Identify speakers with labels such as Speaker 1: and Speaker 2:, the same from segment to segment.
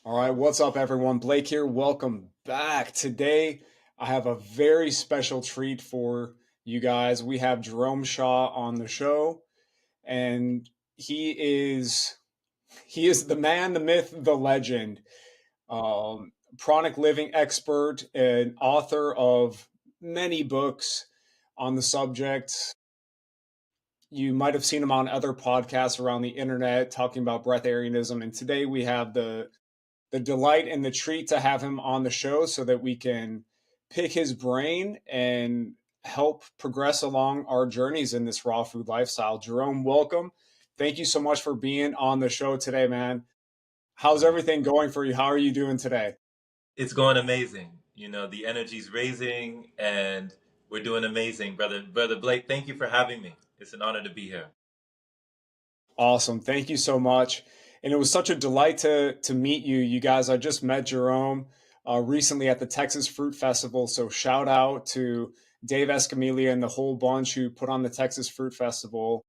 Speaker 1: All right, what's up, everyone? Blake here. Welcome back. Today, I have a very special treat for you guys. We have Jerome Shaw on the show, and he is he is the man, the myth, the legend, chronic living expert, and author of many books on the subject. You might have seen him on other podcasts around the internet talking about breatharianism, and today we have the delight and the treat to have him on the show so that we can pick his brain and help progress along our journeys in this raw food lifestyle. Jerome, welcome. Thank you so much for being on the show today, man. How's everything going for you? How are you doing today?
Speaker 2: It's going amazing. The energy's raising and we're doing amazing, brother. Brother Blake, thank you for having me. It's an honor to be here.
Speaker 1: Awesome. Thank you so much. And it was such a delight to meet you. You guys, I just met Jerome recently at the Texas Fruit Festival. So shout out to Dave Escamilla and the whole bunch who put on the Texas Fruit Festival.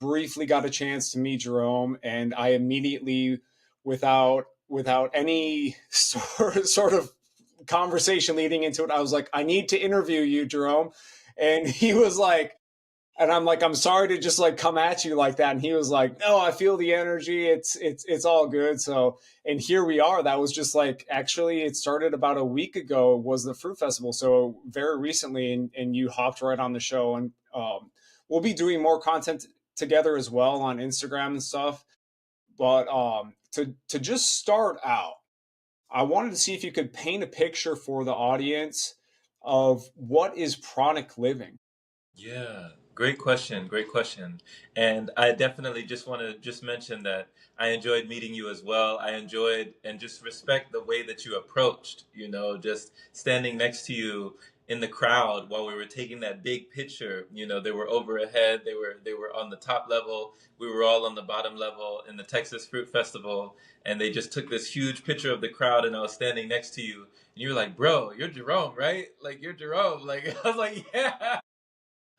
Speaker 1: Briefly got a chance to meet Jerome, and I immediately, without any sort of conversation leading into it, I was like, I need to interview you, Jerome. And he was like, and I'm like, I'm sorry to just like come at you like that. And he was like, no, I feel the energy. It's all good. So, and here we are. That was just like, actually, it started about a week ago was the fruit festival. So very recently, and you hopped right on the show, and we'll be doing more content together as well on Instagram and stuff. But to just start out, I wanted to see if you could paint a picture for the audience of what is chronic living.
Speaker 2: Yeah, great question. Great question. And I definitely just want to just mention that I enjoyed meeting you as well. I enjoyed and just respect the way that you approached, just standing next to you in the crowd while we were taking that big picture. They were overhead, they were on the top level, we were all on the bottom level in the Texas Fruit Festival, and they just took this huge picture of the crowd and I was standing next to you. And you were like, "Bro, you're Jerome, right? Like you're Jerome." Like I was like, "Yeah."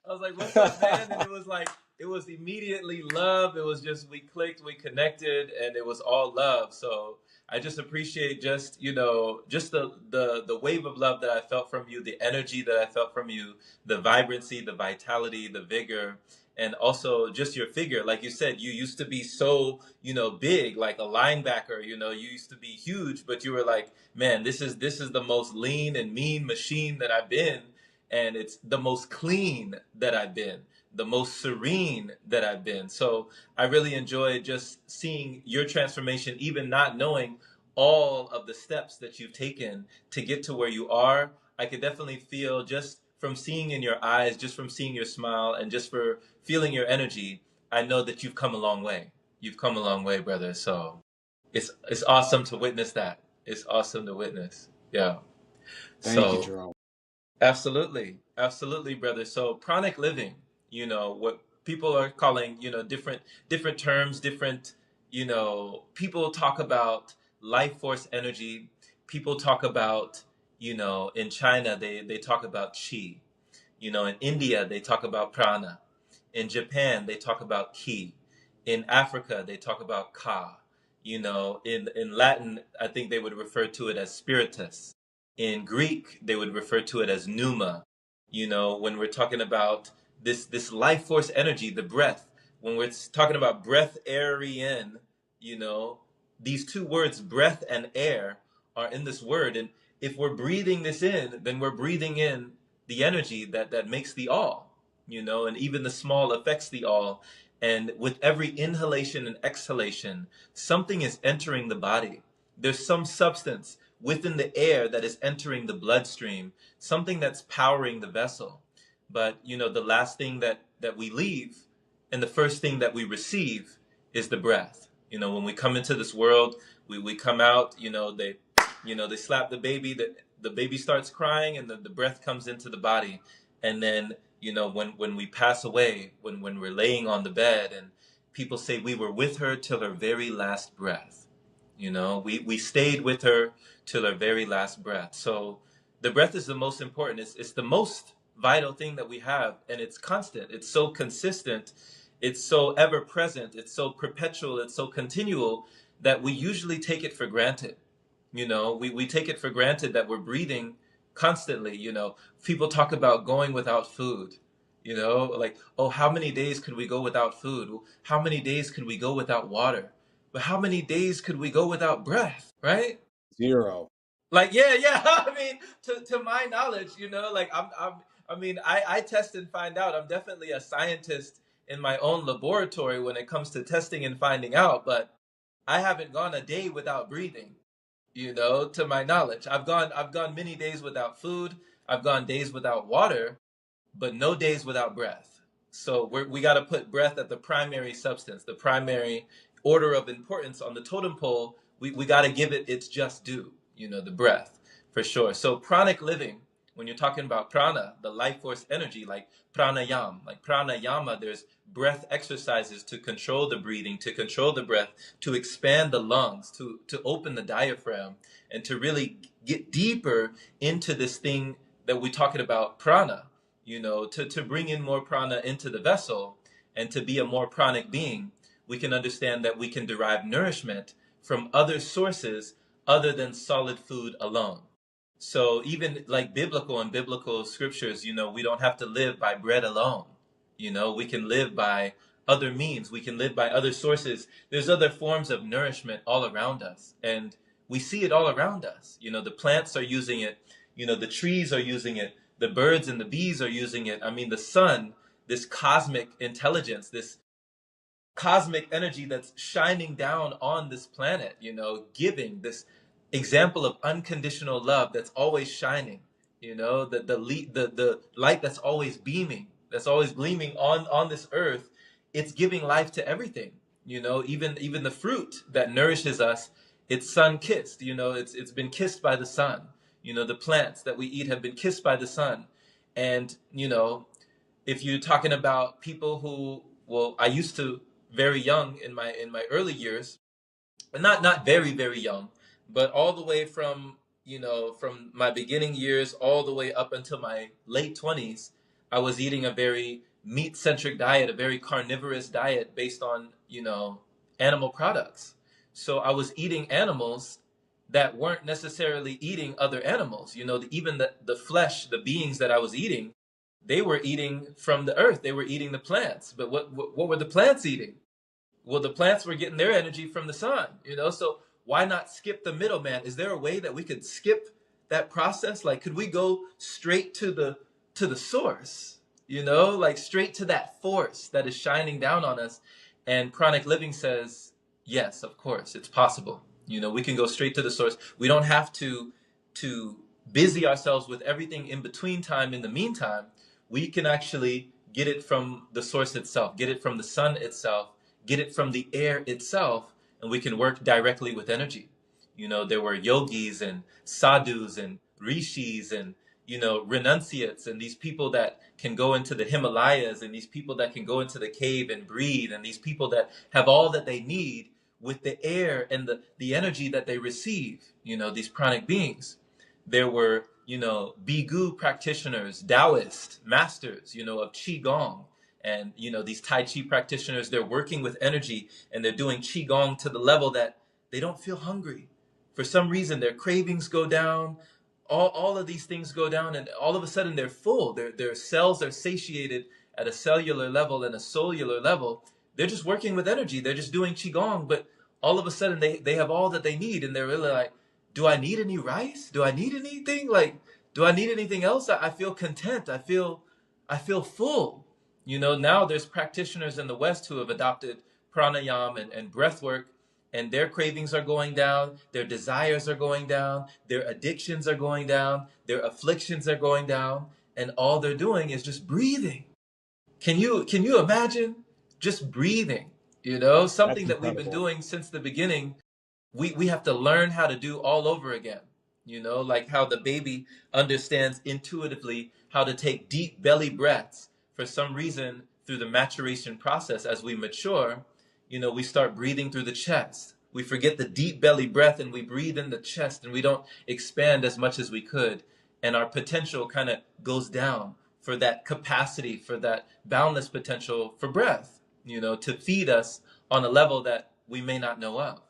Speaker 2: I was like, "What's up, man?" And it was like, it was immediately love. It was just, we clicked, we connected, and it was all love. So I just appreciate just the wave of love that I felt from you, the energy that I felt from you, the vibrancy, the vitality, the vigor, and also just your figure. Like you said, you used to be so, big, like a linebacker, you used to be huge, but you were like, "Man, this is the most lean and mean machine that I've been, and it's the most clean that I've been, the most serene that I've been." So I really enjoyed just seeing your transformation, even not knowing all of the steps that you've taken to get to where you are. I could definitely feel, just from seeing in your eyes, just from seeing your smile, and just for feeling your energy, I know that you've come a long way. You've come a long way, brother. So it's awesome to witness that. It's awesome to witness. Yeah.
Speaker 1: Thank you,
Speaker 2: So
Speaker 1: Jerome.
Speaker 2: absolutely. Absolutely, brother. So chronic living, what people are calling, different terms, different, people talk about life force energy. People talk about, in China, they talk about chi. In India, they talk about prana. In Japan, they talk about ki. In Africa, they talk about ka. In Latin, I think they would refer to it as spiritus. In Greek, they would refer to it as pneuma. When we're talking about this life force energy, the breath, when we're talking about breath, air, in, you know, these two words, breath and air, are in this word. And if we're breathing this in, then we're breathing in the energy that makes the all, and even the small affects the all. And with every inhalation and exhalation, something is entering the body. There's some substance within the air that is entering the bloodstream, something that's powering the vessel. But the last thing that we leave and the first thing that we receive is the breath. When we come into this world, we come out, they slap the baby, the baby starts crying, and the breath comes into the body. And then, when we pass away, when we're laying on the bed, and people say we were with her till her very last breath. We stayed with her till her very last breath. So the breath is the most important. It's the most vital thing that we have, and it's constant. It's so consistent. It's so ever present. It's so perpetual. It's so continual that we usually take it for granted. We take it for granted that we're breathing constantly. People talk about going without food. Like, oh, how many days could we go without food? How many days could we go without water? But how many days could we go without breath, right?
Speaker 1: 0.
Speaker 2: Like, yeah, yeah. I mean, to my knowledge, like I test and find out. I'm definitely a scientist in my own laboratory when it comes to testing and finding out, but I haven't gone a day without breathing, to my knowledge. I've gone many days without food. I've gone days without water, but no days without breath. So we got to put breath at the primary substance, the primary order of importance on the totem pole. We got to give it its just due, the breath, for sure. So pranic living, when you're talking about prana, the life force energy, like pranayam, like pranayama, there's breath exercises to control the breathing, to control the breath, to expand the lungs, to open the diaphragm, and to really get deeper into this thing that we're talking about, prana, to bring in more prana into the vessel and to be a more pranic being. We can understand that we can derive nourishment from other sources other than solid food alone. So even like biblical scriptures, we don't have to live by bread alone. We can live by other means. We can live by other sources. There's other forms of nourishment all around us. And we see it all around us. The plants are using it. The trees are using it. The birds and the bees are using it. I mean, the sun, this cosmic intelligence, this cosmic energy that's shining down on this planet, giving this example of unconditional love that's always shining, the light that's always beaming, that's always gleaming on this earth. It's giving life to everything, even the fruit that nourishes us, it's sun kissed, it's been kissed by the sun. The plants that we eat have been kissed by the sun. And if you're talking about people who, well, I used to, very young in my early years, but not very very young, but all the way from from my beginning years all the way up until my late 20s, I was eating a very meat centric diet, a very carnivorous diet based on animal products. So I was eating animals that weren't necessarily eating other animals. Even the flesh, the beings that I was eating, they were eating from the earth. They were eating the plants. But what were the plants eating? Well, the plants were getting their energy from the sun, so why not skip the middleman? Is there a way that we could skip that process? Like, could we go straight to the source, like straight to that force that is shining down on us? And chronic living says, yes, of course, it's possible. We can go straight to the source. We don't have to busy ourselves with everything in between time. In the meantime, we can actually get it from the source itself, get it from the sun itself, get it from the air itself, and we can work directly with energy. There were yogis and sadhus and rishis and, renunciates, and these people that can go into the Himalayas, and these people that can go into the cave and breathe, and these people that have all that they need with the air and the energy that they receive, these pranic beings. There were, Bigu practitioners, Taoist masters, of Qigong. And, these Tai Chi practitioners, they're working with energy and they're doing Qigong to the level that they don't feel hungry. For some reason, their cravings go down. All of these things go down, and all of a sudden they're full. Their cells are satiated at a cellular level and a cellular level. They're just working with energy. They're just doing Qigong, but all of a sudden they have all that they need. And they're really like, do I need any rice? Do I need anything? Like, do I need anything else? I feel content. I feel full. Now there's practitioners in the West who have adopted pranayam and breath work, and their cravings are going down, their desires are going down, their addictions are going down, their afflictions are going down, and all they're doing is just breathing. Can you imagine just breathing?
Speaker 1: That's
Speaker 2: Something that we've been
Speaker 1: incredible.
Speaker 2: doing since the beginning, we have to learn how to do all over again. Like how the baby understands intuitively how to take deep belly breaths. For some reason, through the maturation process, as we mature, we start breathing through the chest. We forget the deep belly breath and we breathe in the chest, and we don't expand as much as we could. And our potential kind of goes down for that capacity, for that boundless potential for breath, to feed us on a level that we may not know of.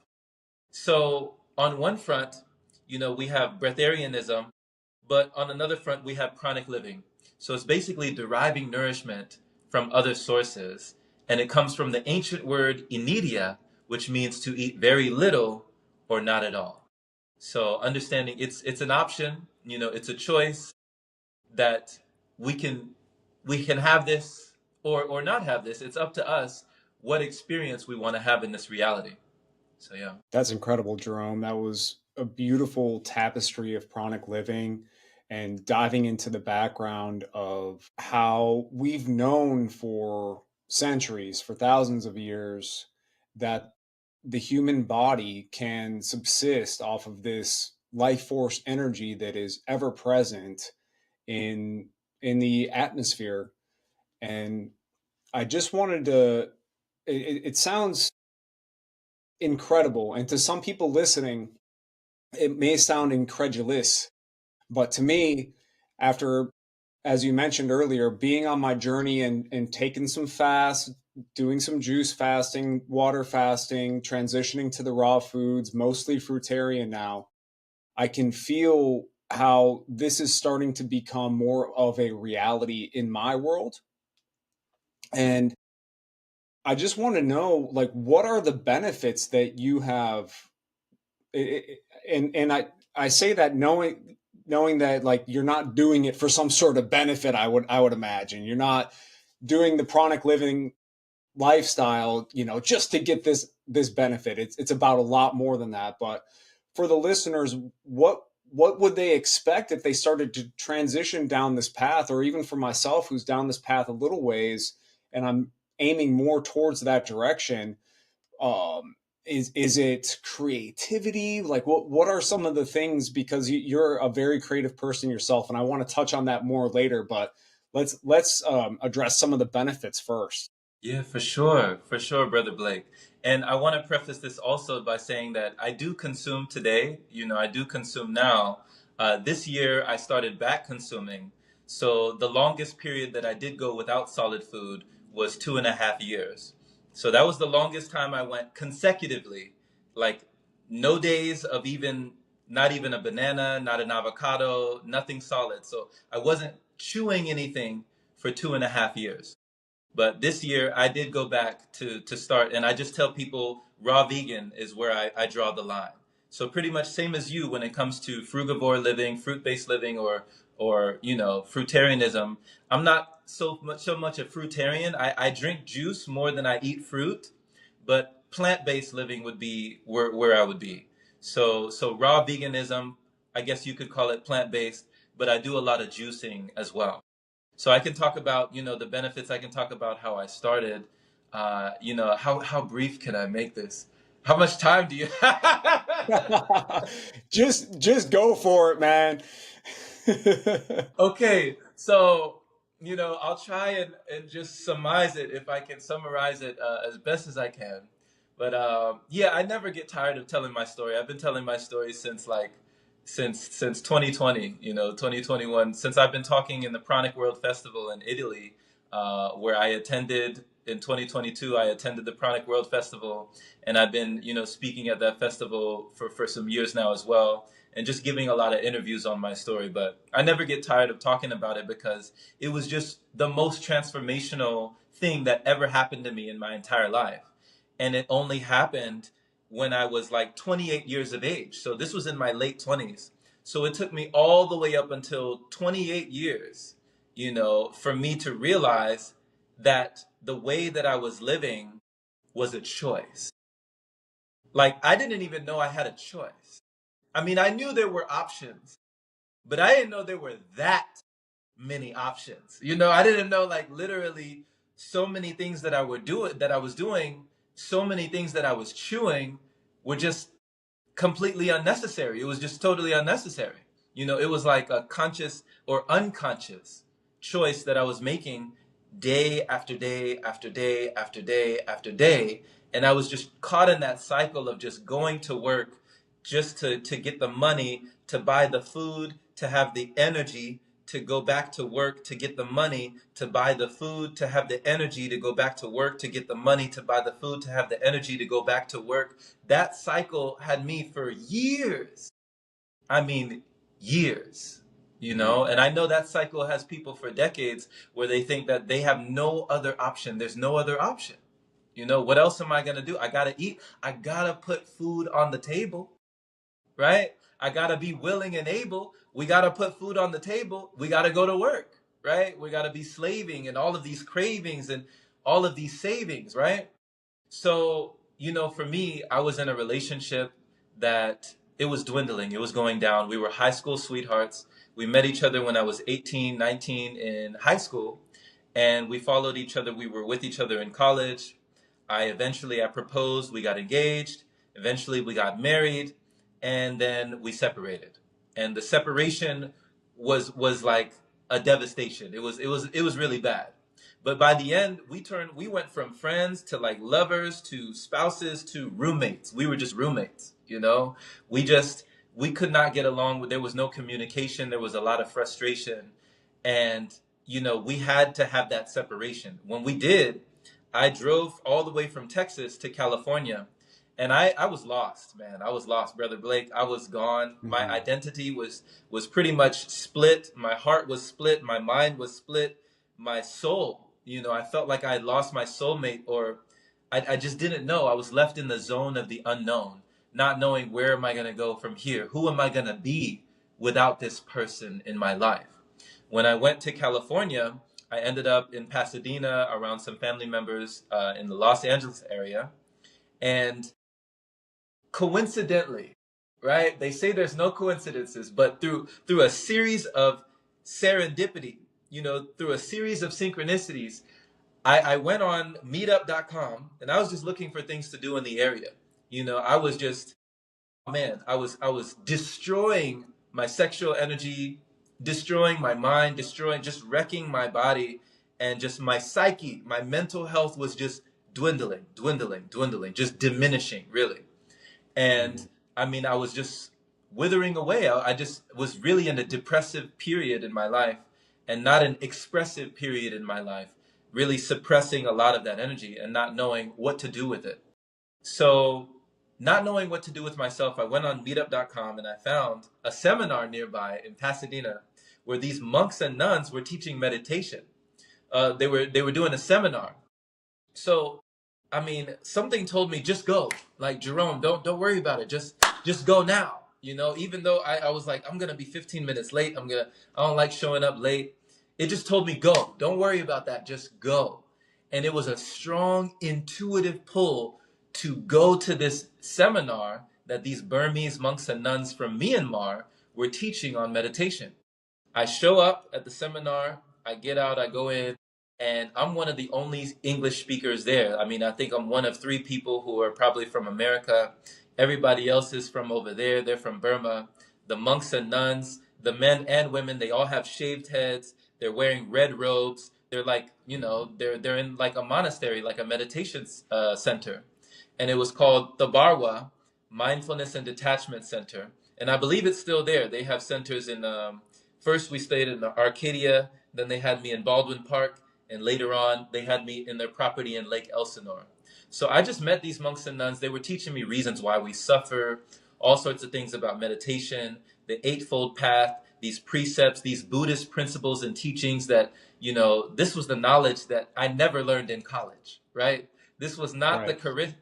Speaker 2: So on one front, we have breatharianism, but on another front, we have chronic living. So it's basically deriving nourishment from other sources. And it comes from the ancient word inedia, which means to eat very little or not at all. So understanding it's an option, it's a choice that we can we can have this or not have this. It's up to us what experience we want to have in this reality. So yeah.
Speaker 1: That's incredible, Jerome. That was a beautiful tapestry of pranic living and diving into the background of how we've known for centuries, for thousands of years, that the human body can subsist off of this life force energy that is ever present in the atmosphere. And I just wanted to it sounds incredible. And to some people listening, it may sound incredulous, but to me, after, as you mentioned earlier, being on my journey and taking some fast, doing some juice fasting, water fasting, transitioning to the raw foods, mostly fruitarian now, I can feel how this is starting to become more of a reality in my world. And I just want to know, like, what are the benefits that you have and I say that knowing that, like, you're not doing it for some sort of benefit. I would imagine you're not doing the chronic living lifestyle, just to get this benefit. It's about a lot more than that. But for the listeners, what would they expect if they started to transition down this path, or even for myself, who's down this path a little ways, and I'm aiming more towards that direction? um is it creativity? Like, what are some of the things, because you're a very creative person yourself, and I want to touch on that more later, but let's address some of the benefits first.
Speaker 2: Yeah, for sure, Brother Blake. And I want to preface this also by saying that I do consume today, I do consume now. This year, I started back consuming. So the longest period that I did go without solid food was 2.5 years. So that was the longest time I went consecutively, like no days of not even a banana, not an avocado, nothing solid. So I wasn't chewing anything for 2.5 years. But this year I did go back to start, and I just tell people raw vegan is where I draw the line. So pretty much same as you when it comes to frugivore living, fruit-based living, or fruitarianism. I'm not so much a fruitarian. I drink juice more than I eat fruit, but plant-based living would be where I would be. So raw veganism, I guess you could call it plant-based, but I do a lot of juicing as well. So I can talk about, the benefits. I can talk about how I started. How brief can I make this? How much time do you
Speaker 1: Just go for it, man.
Speaker 2: Okay, so I'll try and just surmise it if I can summarize it as best as I can. But yeah, I never get tired of telling my story. I've been telling my story since 2020, 2021, since I've been talking in the Pranic World Festival in Italy, where I attended in 2022. I attended the Pranic World Festival, and I've been, speaking at that festival for some years now as well, and just giving a lot of interviews on my story. But I never get tired of talking about it because it was just the most transformational thing that ever happened to me in my entire life. And it only happened when I was like 28 years of age. So this was in my late 20s. So it took me all the way up until 28 years, for me to realize that the way that I was living was a choice. Like, I didn't even know I had a choice. I mean, I knew there were options, but I didn't know there were that many options. I didn't know, like, literally so many things that I was doing, so many things that I was chewing were just completely unnecessary. It was just totally unnecessary. It was like a conscious or unconscious choice that I was making day after day after day after day after day. And I was just caught in that cycle of just going to work just to get the money, to buy the food, to have the energy to go back to work to get the money to buy the food, to have the energy to go back to work to get the money to buy the food, to have the energy to go back to work. That cycle had me for years. I mean, years, you know? And I know that cycle has people for decades where they think that they have no other option. There's no other option. You know, what else am I going to do? I got to eat. I got to put food on the table, right? I got to be willing and able. We got to put food on the table. We got to go to work, right? We got to be slaving and all of these cravings and all of these savings, right? So, you know, for me, I was in a relationship that it was dwindling. It was going down. We were high school sweethearts. We met each other when I was 18, 19 in high school, and we followed each other. We were with each other in college. I proposed, we got engaged. Eventually we got married, and then we separated. And the separation was like a devastation. It was really bad. But by the end, we went from friends to like lovers to spouses to roommates. We were just roommates, you know? We could not get along. There was no communication. There was a lot of frustration. And, you know, we had to have that separation. When we did, I drove all the way from Texas to California. And I was lost, man. I was lost, Brother Blake. I was gone. My identity was pretty much split. My heart was split. My mind was split. My soul, you know, I felt like I had lost my soulmate, or I just didn't know. I was left in the zone of the unknown, not knowing where am I going to go from here? Who am I going to be without this person in my life? When I went to California, I ended up in Pasadena around some family members in the Los Angeles area. And coincidentally, right? They say there's no coincidences, but through a series of serendipity, you know, through a series of synchronicities, I went on meetup.com and I was just looking for things to do in the area. You know, I was just, man, I was destroying my sexual energy, destroying my mind, just wrecking my body, and just my psyche, my mental health was just dwindling, just diminishing, really. And I mean, I was just withering away. I just was really in a depressive period in my life and not an expressive period in my life, really suppressing a lot of that energy and not knowing what to do with it. So, not knowing what to do with myself, I went on meetup.com and I found a seminar nearby in Pasadena where these monks and nuns were teaching meditation. They were doing a seminar. So, I mean, something told me just go. Like, Jerome, don't worry about it. Just go now. You know, even though I was like, I'm gonna be 15 minutes late. I don't like showing up late. It just told me go. Don't worry about that. Just go. And it was a strong intuitive pull to go to this seminar that these Burmese monks and nuns from Myanmar were teaching on meditation. I show up at the seminar, I get out, I go in, and I'm one of the only English speakers there. I mean, I think I'm one of 3 people who are probably from America. Everybody else is from over there. They're from Burma. The monks and nuns, the men and women, they all have shaved heads. They're wearing red robes. They're like, you know, they're in like a monastery, like a meditation center. And it was called the Barwa Mindfulness and Detachment Center. And I believe it's still there. They have centers in, first we stayed in Arcadia, then they had me in Baldwin Park, and later on they had me in their property in Lake Elsinore. So I just met these monks and nuns. They were teaching me reasons why we suffer, all sorts of things about meditation, the Eightfold Path, these precepts, these Buddhist principles and teachings that, you know, this was the knowledge that I never learned in college, right? This was not
Speaker 1: Right.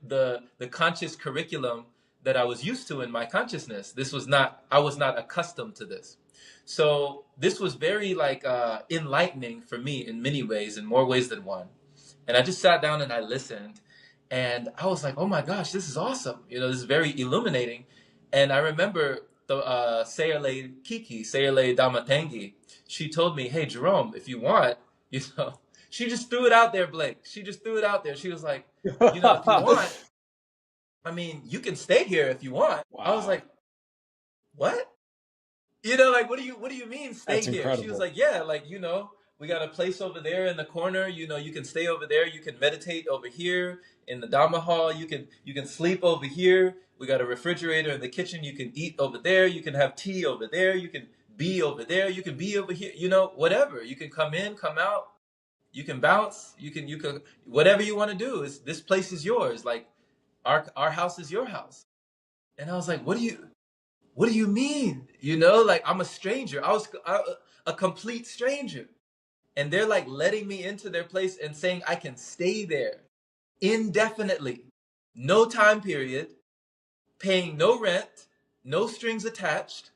Speaker 2: the conscious curriculum that I was used to in my consciousness. I was not accustomed to this. So this was very like enlightening for me in many ways, in more ways than one. And I just sat down and I listened, and I was like, oh my gosh, this is awesome. You know, this is very illuminating. And I remember the Sayerle Kiki, Sayerle Damatangi, she told me, hey, Jerome, if you want, you know, she just threw it out there, Blake. She just threw it out there. She was like, you know, if you want, I mean, you can stay here if you want.
Speaker 1: Wow.
Speaker 2: I was like, what? You know, like, what do you mean stay
Speaker 1: That's
Speaker 2: here?
Speaker 1: incredible.
Speaker 2: She was like, yeah, like, you know, we got a place over there in the corner. You know, you can stay over there. You can meditate over here in the Dhamma hall. You can sleep over here. We got a refrigerator in the kitchen. You can eat over there. You can have tea over there. You can be over there, you can be over here, you know, whatever. You can come in, come out, you can bounce, you can whatever you want to do. Is this place is yours. Like our house is your house. And I was like, what do you mean? You know, like I'm a stranger. A complete stranger. And they're like letting me into their place and saying I can stay there indefinitely. No time period, paying no rent, no strings attached,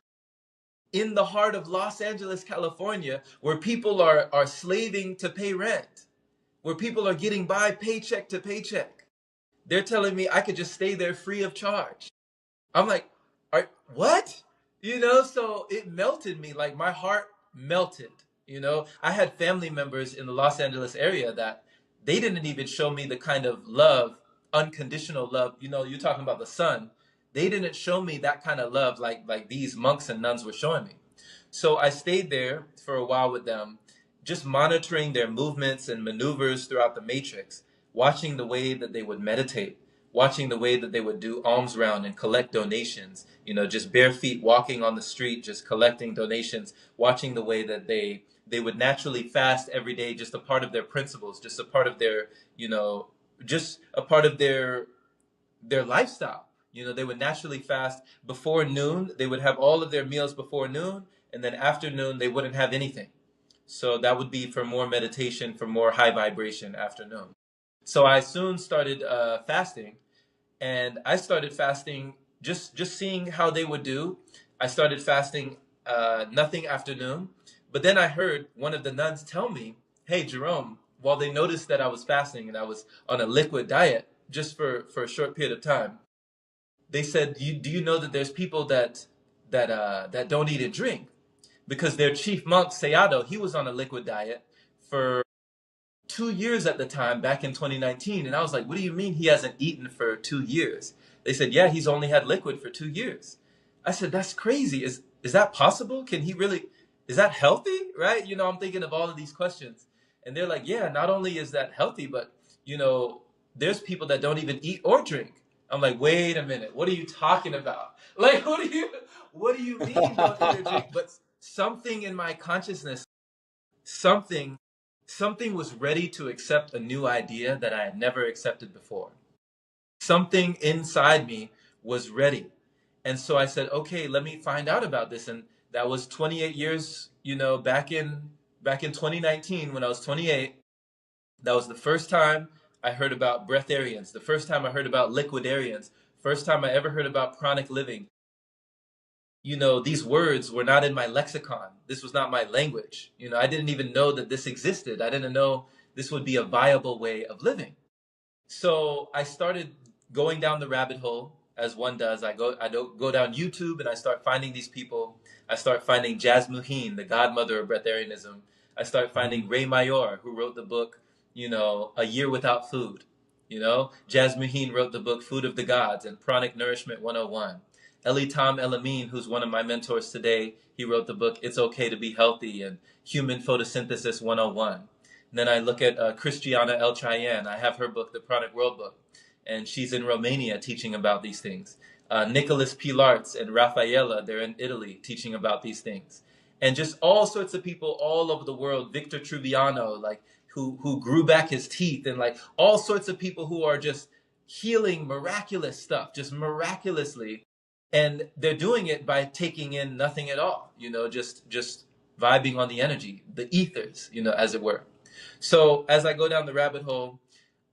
Speaker 2: in the heart of Los Angeles, California, where people are slaving to pay rent, where people are getting by paycheck to paycheck. They're telling me I could just stay there free of charge. I'm like, what? You know, so it melted me, like my heart melted. You know, I had family members in the Los Angeles area that they didn't even show me the kind of love, unconditional love. You know, you're talking about the son. They didn't show me that kind of love like these monks and nuns were showing me. So I stayed there for a while with them, just monitoring their movements and maneuvers throughout the matrix, watching the way that they would meditate, watching the way that they would do alms round and collect donations, you know, just bare feet walking on the street, just collecting donations, watching the way that they would naturally fast every day, just a part of their principles, just a part of their, you know, just a part of their lifestyle. You know, they would naturally fast before noon. They would have all of their meals before noon, and then after noon they wouldn't have anything. So that would be for more meditation, for more high vibration afternoon. So I soon started fasting, and I started fasting just seeing how they would do. I started fasting nothing afternoon, but then I heard one of the nuns tell me, "Hey, Jerome," while they noticed that I was fasting and I was on a liquid diet just for a short period of time, they said, "Do you know that there's people that don't eat and drink?" Because their chief monk Sayadaw, he was on a liquid diet for 2 years at the time, back in 2019. And I was like, what do you mean he hasn't eaten for 2 years? They said, yeah, he's only had liquid for 2 years. I said, that's crazy. Is that possible? Can he really, is that healthy? Right? You know, I'm thinking of all of these questions. And they're like, yeah, not only is that healthy, but, you know, there's people that don't even eat or drink. I'm like, wait a minute. What are you talking about? Like, what do you mean don't eat or drink? But something in my consciousness, something was ready to accept a new idea that I had never accepted before. Something inside me was ready. And so I said, okay, let me find out about this. And that was 28 years, you know, back in 2019 when I was 28. That was the first time I heard about breatharians, the first time I heard about liquidarians, first time I ever heard about pranic living. You know, these words were not in my lexicon. This was not my language. You know, I didn't even know that this existed. I didn't know this would be a viable way of living. So I started going down the rabbit hole, as one does. I go down YouTube and I start finding these people. I start finding Jasmuheen, the godmother of breatharianism. I start finding Ray Mayor, who wrote the book, you know, A Year Without Food. You know, Jasmuheen wrote the book Food of the Gods and Pranic Nourishment 101. Elitam Elamine, who's one of my mentors today, he wrote the book It's Okay to Be Healthy and Human Photosynthesis 101. And then I look at Christiana El Chayan. I have her book, The Pranic World Book, and she's in Romania teaching about these things. Nicholas Pilartz and Raffaella, they're in Italy teaching about these things. And just all sorts of people all over the world, Victor Truviano, like who grew back his teeth, and like all sorts of people who are just healing miraculous stuff, just miraculously. And they're doing it by taking in nothing at all, you know, just vibing on the energy, the ethers, you know, as it were. So as I go down the rabbit hole,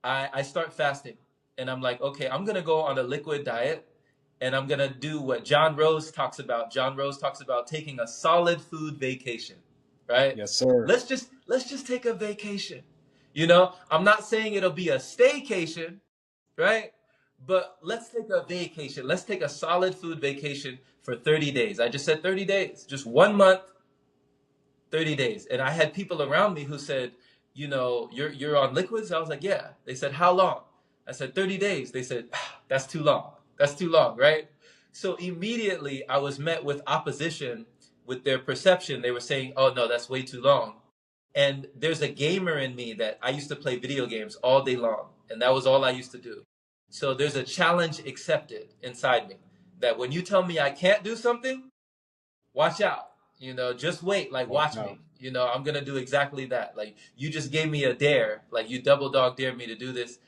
Speaker 2: I start fasting, and I'm like, okay, I'm gonna go on a liquid diet, and I'm gonna do what John Rose talks about. John Rose talks about taking a solid food vacation, right?
Speaker 1: Yes, sir.
Speaker 2: Let's just take a vacation. You know, I'm not saying it'll be a staycation, right? But let's take a vacation. Let's take a solid food vacation for 30 days. I just said 30 days, just 1 month, 30 days. And I had people around me who said, you know, you're on liquids? I was like, yeah. They said, how long? I said, 30 days. They said, that's too long. That's too long, right? So immediately I was met with opposition with their perception. They were saying, oh, no, that's way too long. And there's a gamer in me that I used to play video games all day long. And that was all I used to do. So there's a challenge accepted inside me that when you tell me I can't do something, watch out. You know, just wait, like
Speaker 1: Watch
Speaker 2: watch
Speaker 1: out.
Speaker 2: me. You know, I'm gonna do exactly that. Like you just gave me a dare, like you double dog dared me to do this.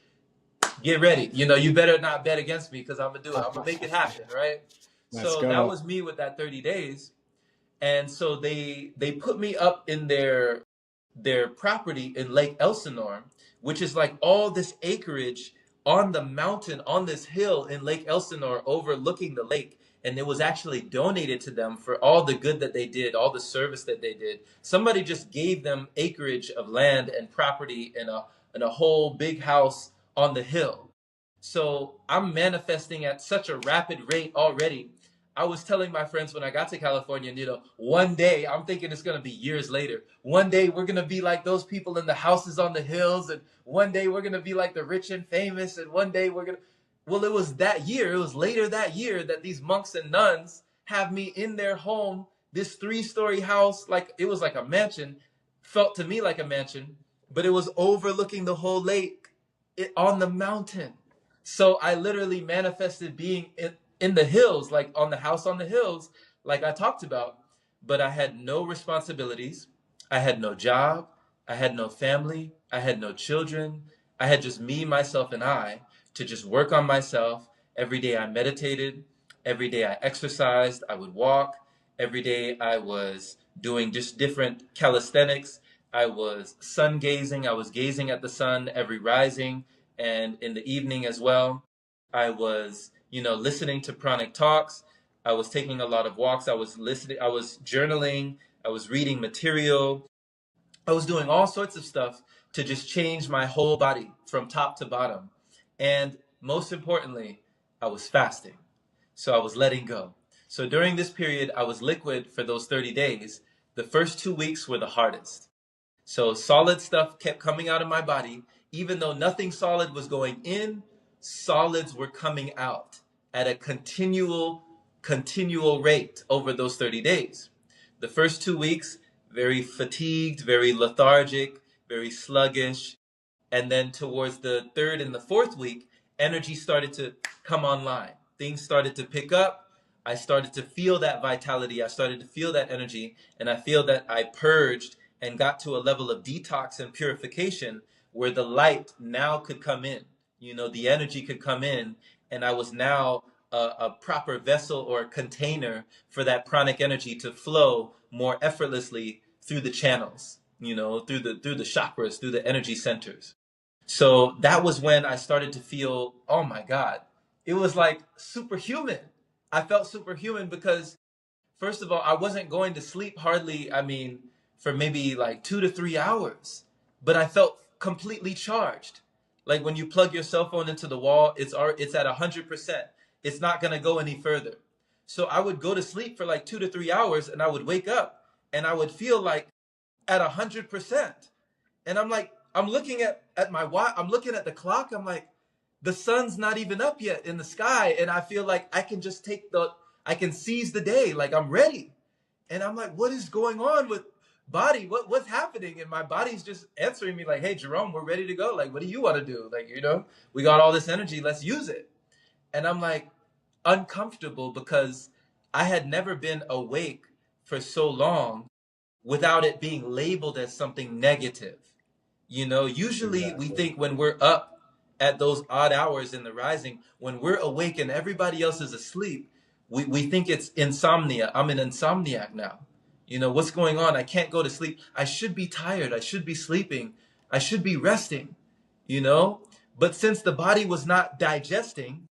Speaker 2: Get ready. You know, you better not bet against me because I'm gonna do it. I'm gonna make it happen, right?
Speaker 1: Let's
Speaker 2: So that
Speaker 1: go.
Speaker 2: was me with that 30 days. And so they put me up in their property in Lake Elsinore, which is like all this acreage on the mountain, on this hill in Lake Elsinore, overlooking the lake. And it was actually donated to them for all the good that they did, all the service that they did. Somebody just gave them acreage of land and property and a whole big house on the hill. So I'm manifesting at such a rapid rate already. I was telling my friends when I got to California, you know, one day, I'm thinking it's going to be years later. One day we're going to be like those people in the houses on the hills. And one day we're going to be like the rich and famous. And one day we're going to, well, it was that year, it was later that year that these monks and nuns have me in their home, this 3-story house, like it was like a mansion, felt to me like a mansion, but it was overlooking the whole lake on the mountain. So I literally manifested being in the hills, like on the house on the hills, like I talked about. But I had no responsibilities. I had no job. I had no family. I had no children. I had just me, myself, and I to just work on myself. Every day I meditated. Every day I exercised. I would walk. Every day I was doing just different calisthenics. I was sun gazing. I was gazing at the sun every rising and in the evening as well. I was, you know, listening to pranic talks. I was taking a lot of walks. I was listening. I was journaling. I was reading material. I was doing all sorts of stuff to just change my whole body from top to bottom. And most importantly, I was fasting. So I was letting go. So during this period, I was liquid for those 30 days. The first 2 weeks were the hardest. So solid stuff kept coming out of my body. Even though nothing solid was going in, solids were coming out at a continual rate over those 30 days. The first 2 weeks, very fatigued, very lethargic, very sluggish. And then towards the third and the fourth week, energy started to come online. Things started to pick up. I started to feel that vitality. I started to feel that energy. And I feel that I purged and got to a level of detox and purification where the light now could come in. You know, the energy could come in. And I was now a proper vessel or container for that pranic energy to flow more effortlessly through the channels, you know, through the chakras, through the energy centers. So that was when I started to feel, oh my God, it was like superhuman. I felt superhuman because, first of all, I wasn't going to sleep hardly, I mean, for maybe like 2 to 3 hours, but I felt completely charged. Like when you plug your cell phone into the wall, it's at 100%. It's not going to go any further. So I would go to sleep for like 2 to 3 hours and I would wake up and I would feel like at 100%. And I'm like, I'm looking at my watch, I'm looking at the clock, I'm like, the sun's not even up yet in the sky, and I feel like I can just I can seize the day, like I'm ready. And I'm like, what is going on with body? What's happening? And my body's just answering me like, hey, Jerome, we're ready to go. Like, what do you want to do? Like, you know, we got all this energy, let's use it. And I'm like uncomfortable because I had never been awake for so long without it being labeled as something negative. You know, usually we
Speaker 1: Exactly.
Speaker 2: think when we're up at those odd hours in the rising, when we're awake and everybody else is asleep, we think it's insomnia. I'm an insomniac now. You know, what's going on? I can't go to sleep. I should be tired. I should be sleeping. I should be resting, you know? But since the body was not digesting,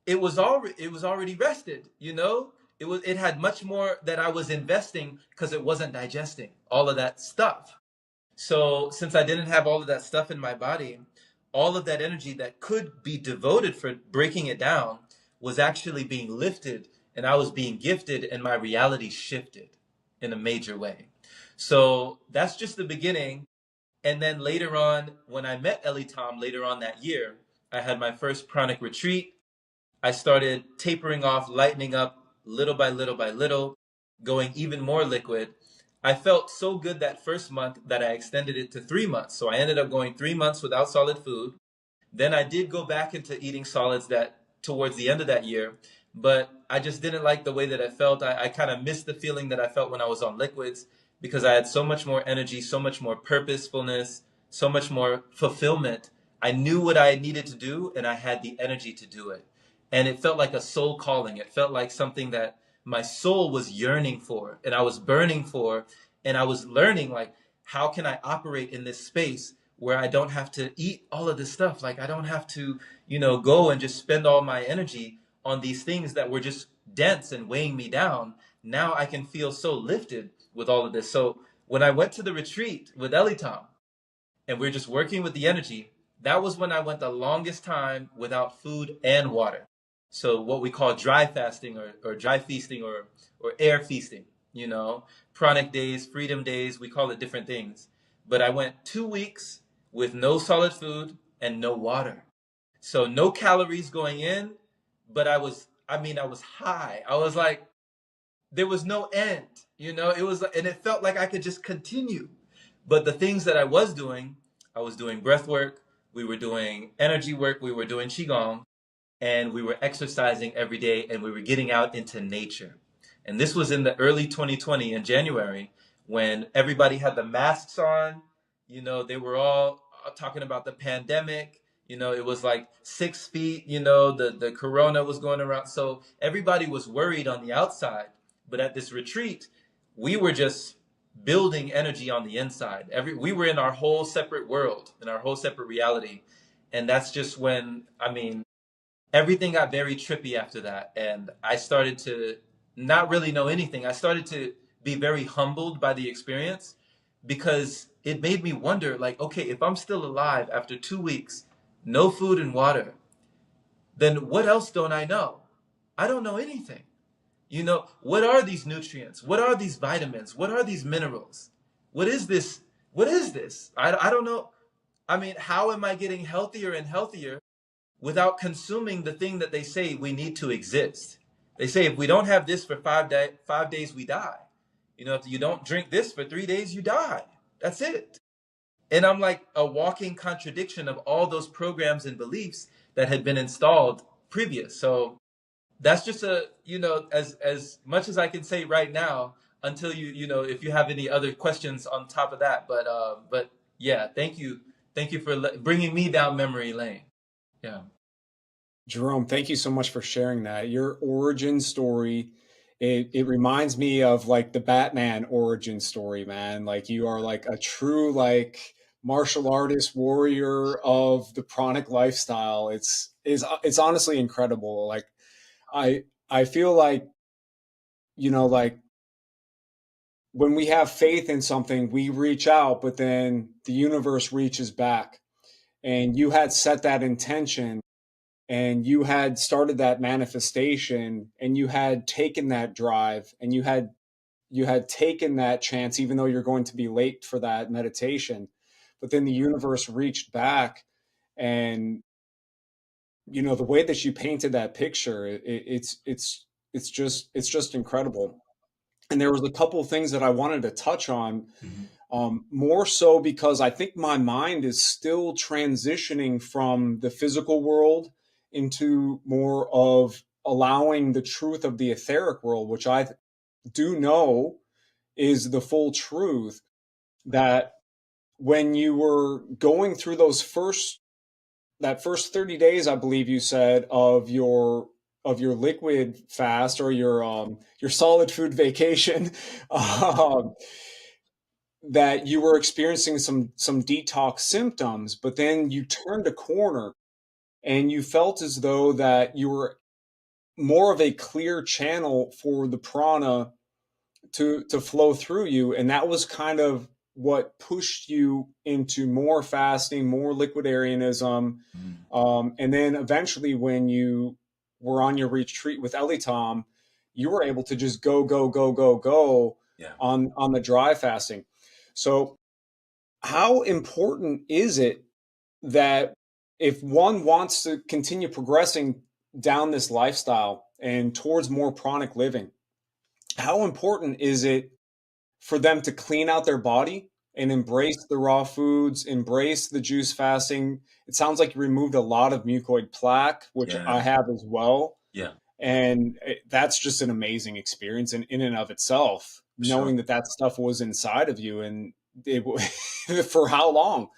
Speaker 2: it was already rested, you know? It had much more that I was investing because it wasn't digesting all of that stuff. So since I didn't have all of that stuff in my body, all of that energy that could be devoted for breaking it down was actually being lifted, and I was being gifted, and my reality shifted in a major way. So that's just the beginning. And then later on, when I met Ellie Tom later on that year, I had my first pranic retreat. I started tapering off, lightening up little by little by little, going even more liquid. I felt so good that first month that I extended it to 3 months. So I ended up going 3 months without solid food. Then I did go back into eating solids that towards the end of that year. but I just didn't like the way that I felt. I kind of missed the feeling that I felt when I was on liquids because I had so much more energy, so much more purposefulness, so much more fulfillment. I knew what I needed to do and I had the energy to do it. And it felt like a soul calling. It felt like something that my soul was yearning for and I was burning for. And I was learning, like, how can I operate in this space where I don't have to eat all of this stuff? Like, I don't have to, go and just spend all my energy on these things that were just dense and weighing me down. Now I can feel so lifted with all of this. So when I went to the retreat with Elitom and we are just working with the energy, that was when I went the longest time without food and water. So what we call dry fasting or dry feasting or air feasting, pranic days, freedom days, we call it different things. But I went 2 weeks with no solid food and no water. So no calories going in, but I was high. I was like, there was no end, it was, and it felt like I could just continue. But the things that I was doing breath work, we were doing energy work, we were doing Qigong, and we were exercising every day and we were getting out into nature. And this was in the early 2020 in January when everybody had the masks on. They were all talking about the pandemic. It was like 6 feet, the corona was going around. So everybody was worried on the outside. But at this retreat, we were just building energy on the inside. We were in our whole separate world, in our whole separate reality. And that's just when, everything got very trippy after that. And I started to not really know anything. I started to be very humbled by the experience because it made me wonder, like, okay, if I'm still alive after 2 weeks, no food and water, then what else don't I know? I don't know anything. What are these nutrients? What are these vitamins? What are these minerals? What is this? What is this? I don't know. How am I getting healthier and healthier without consuming the thing that they say we need to exist? They say if we don't have this for 5 days, we die. If you don't drink this for 3 days, you die. That's it. And I'm like a walking contradiction of all those programs and beliefs that had been installed previous. So that's just as much as I can say right now until if you have any other questions on top of that. But yeah, thank you for bringing me down memory lane. Yeah.
Speaker 1: Jerome, thank you so much for sharing that. Your origin story, it reminds me of like the Batman origin story, man. Like you are like a true like martial artist warrior of the pranic lifestyle. It's honestly incredible. Like I feel like, like when we have faith in something, we reach out, but then the universe reaches back. And you had set that intention and you had started that manifestation and you had taken that drive and you had taken that chance even though you're going to be late for that meditation, but then the universe reached back. And the way that you painted that picture, it's just incredible. And there was a couple of things that I wanted to touch on, more so because I think my mind is still transitioning from the physical world into more of allowing the truth of the etheric world, which I do know is the full truth. That when you were going through that first 30 days, I believe you said, of your liquid fast or your solid food vacation, um, that you were experiencing some detox symptoms, but then you turned a corner and you felt as though that you were more of a clear channel for the prana to flow through you, and that was kind of what pushed you into more fasting, more liquidarianism, and then eventually, when you were on your retreat with Elitom, you were able to just go, go, go, go, go,
Speaker 2: Yeah.
Speaker 1: on the dry fasting. So, how important is it that if one wants to continue progressing down this lifestyle and towards more pranic living, how important is it for them to clean out their body and embrace the raw foods, embrace the juice fasting? It sounds like you removed a lot of mucoid plaque, which I
Speaker 2: Yeah.
Speaker 1: have as well.
Speaker 2: Yeah.
Speaker 1: And that's just an amazing experience in and of itself,
Speaker 2: For sure.
Speaker 1: knowing that that stuff was inside of you and it, for how long.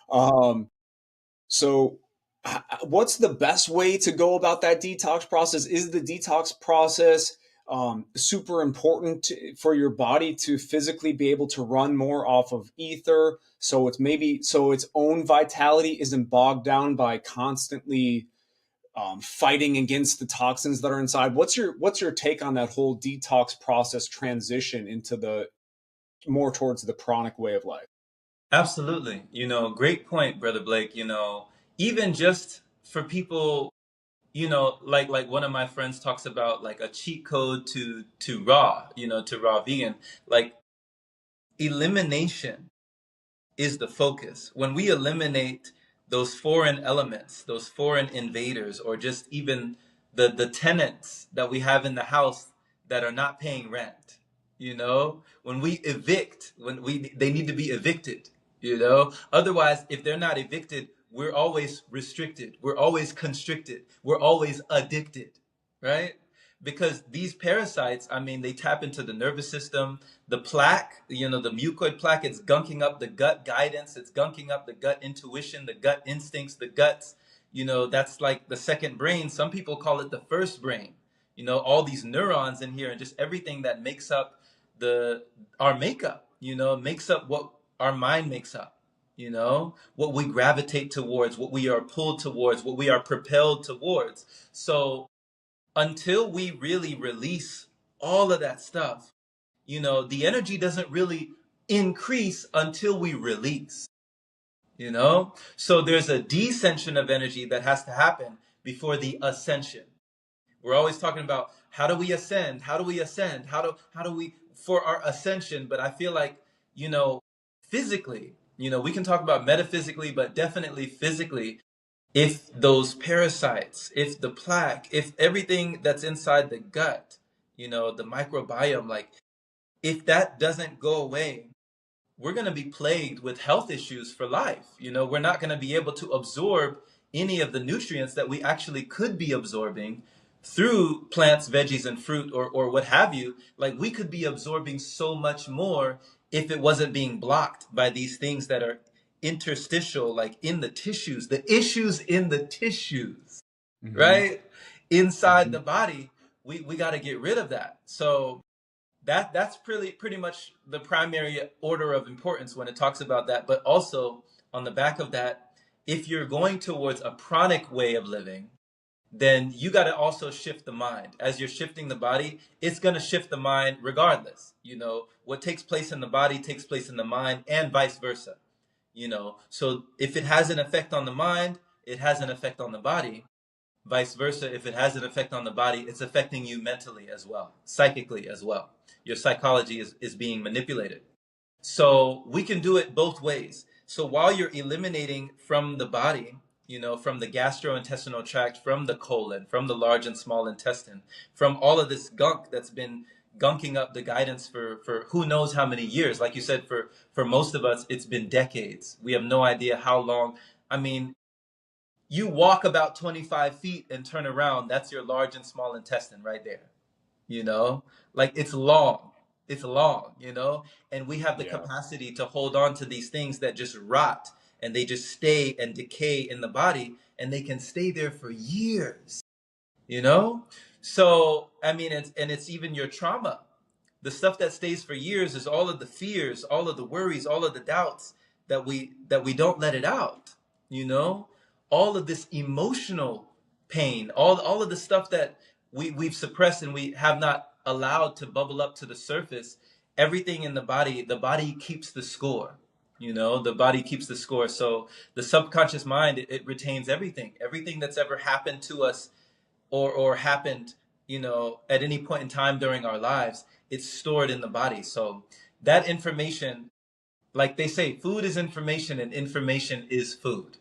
Speaker 1: Um, so, what's the best way to go about that detox process? Is the detox process super important for your body to physically be able to run more off of ether? So it's maybe so its own vitality isn't bogged down by constantly fighting against the toxins that are inside. What's your take on that whole detox process transition into the more towards the pranic way of life?
Speaker 2: Absolutely. Great point, Brother Blake. Even just for people, like one of my friends talks about like a cheat code to raw, to raw vegan, like elimination is the focus. When we eliminate those foreign elements, those foreign invaders, or just even the tenants that we have in the house that are not paying rent, when we evict, they need to be evicted, Otherwise, if they're not evicted, we're always restricted, we're always constricted, we're always addicted, right? Because these parasites, I mean, they tap into the nervous system, the plaque, the mucoid plaque, it's gunking up the gut guidance, it's gunking up the gut intuition, the gut instincts, the guts. That's like the second brain. Some people call it the first brain. All these neurons in here and just everything that makes up the our makeup, makes up what our mind makes up, what we gravitate towards, what we are pulled towards, what we are propelled towards. So until we really release all of that stuff, the energy doesn't really increase until we release, So there's a descension of energy that has to happen before the ascension. We're always talking about how do we ascend? How do we ascend? How do we for our ascension? But I feel like, physically, we can talk about metaphysically, but definitely physically, if those parasites, if the plaque, if everything that's inside the gut, the microbiome, like if that doesn't go away, we're going to be plagued with health issues for life. We're not going to be able to absorb any of the nutrients that we actually could be absorbing through plants, veggies, and fruit, or what have you. Like we could be absorbing so much more if it wasn't being blocked by these things that are interstitial, like in the tissues, the issues in the tissues,
Speaker 1: Mm-hmm.
Speaker 2: right? Inside
Speaker 1: Mm-hmm.
Speaker 2: the body, we got to get rid of that. So that's pretty much the primary order of importance when it talks about that. But also on the back of that, if you're going towards a pranic way of living, then you got to also shift the mind. As you're shifting the body, it's going to shift the mind regardless. What takes place in the body takes place in the mind, and vice versa. So if it has an effect on the mind, it has an effect on the body. Vice versa, if it has an effect on the body, it's affecting you mentally as well, psychically as well. Your psychology is being manipulated. So we can do it both ways. So while you're eliminating from the body, from the gastrointestinal tract, from the colon, from the large and small intestine, from all of this gunk that's been gunking up the guidance for who knows how many years. Like you said, for most of us, it's been decades. We have no idea how long. I mean, you walk about 25 feet and turn around, that's your large and small intestine right there. you know like it's long, and we have the
Speaker 1: Yeah.
Speaker 2: capacity to hold on to these things that just rot, and they just stay and decay in the body, and they can stay there for years. you know so I mean, it's even your trauma. The stuff that stays for years is all of the fears, all of the worries, all of the doubts that we don't let it out. You know, all of this emotional pain, all of the stuff that we've suppressed and we have not allowed to bubble up to the surface. Everything in the body keeps the score. The body keeps the score. So the subconscious mind, it retains everything that's ever happened to us, or happened, at any point in time during our lives. It's stored in the body. So that information, like they say, food is information and information is food.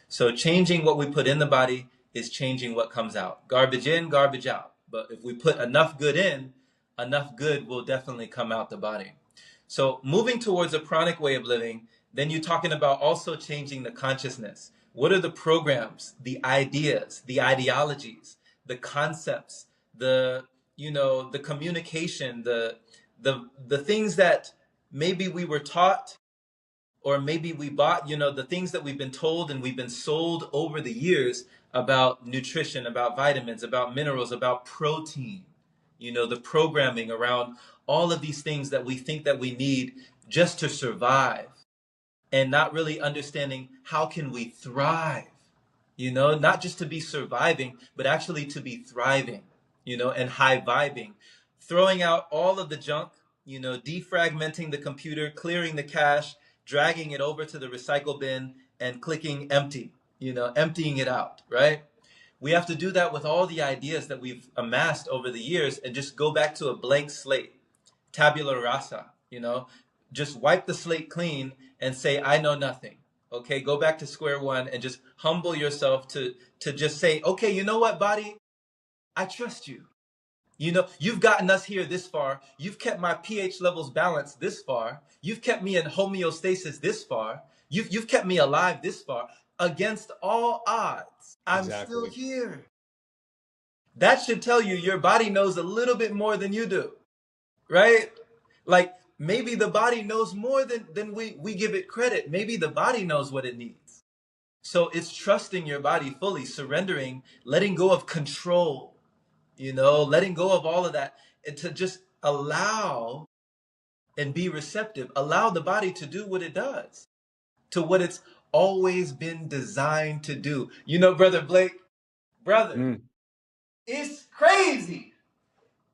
Speaker 2: So changing what we put in the body is changing what comes out. Garbage in, garbage out. But if we put enough good in, enough good will definitely come out the body. So moving towards a pranic way of living, then you're talking about also changing the consciousness. What are the programs, the ideas, the ideologies, the concepts the, the communication, the things that maybe we were taught or maybe we bought, the things that we've been told and we've been sold over the years about nutrition, about vitamins, about minerals, about protein, the programming around all of these things that we think that we need just to survive, and not really understanding how can we thrive, not just to be surviving, but actually to be thriving, and high vibing, throwing out all of the junk, defragmenting the computer, clearing the cache, dragging it over to the recycle bin and clicking empty, emptying it out, right? We have to do that with all the ideas that we've amassed over the years and just go back to a blank slate, tabula rasa, just wipe the slate clean and say, I know nothing. Okay, go back to square one and just humble yourself to just say, okay, you know what, body? I trust you. You've gotten us here this far. You've kept my pH levels balanced this far. You've kept me in homeostasis this far. You've kept me alive this far. Against all odds, I'm still
Speaker 1: Exactly.
Speaker 2: here. That should tell you your body knows a little bit more than you do, right? Like maybe the body knows more than we give it credit. Maybe the body knows what it needs. So it's trusting your body fully, surrendering, letting go of control, letting go of all of that, and to just allow and be receptive. Allow the body to do what it does, to what it's always been designed to do. Brother Blake, brother, it's crazy.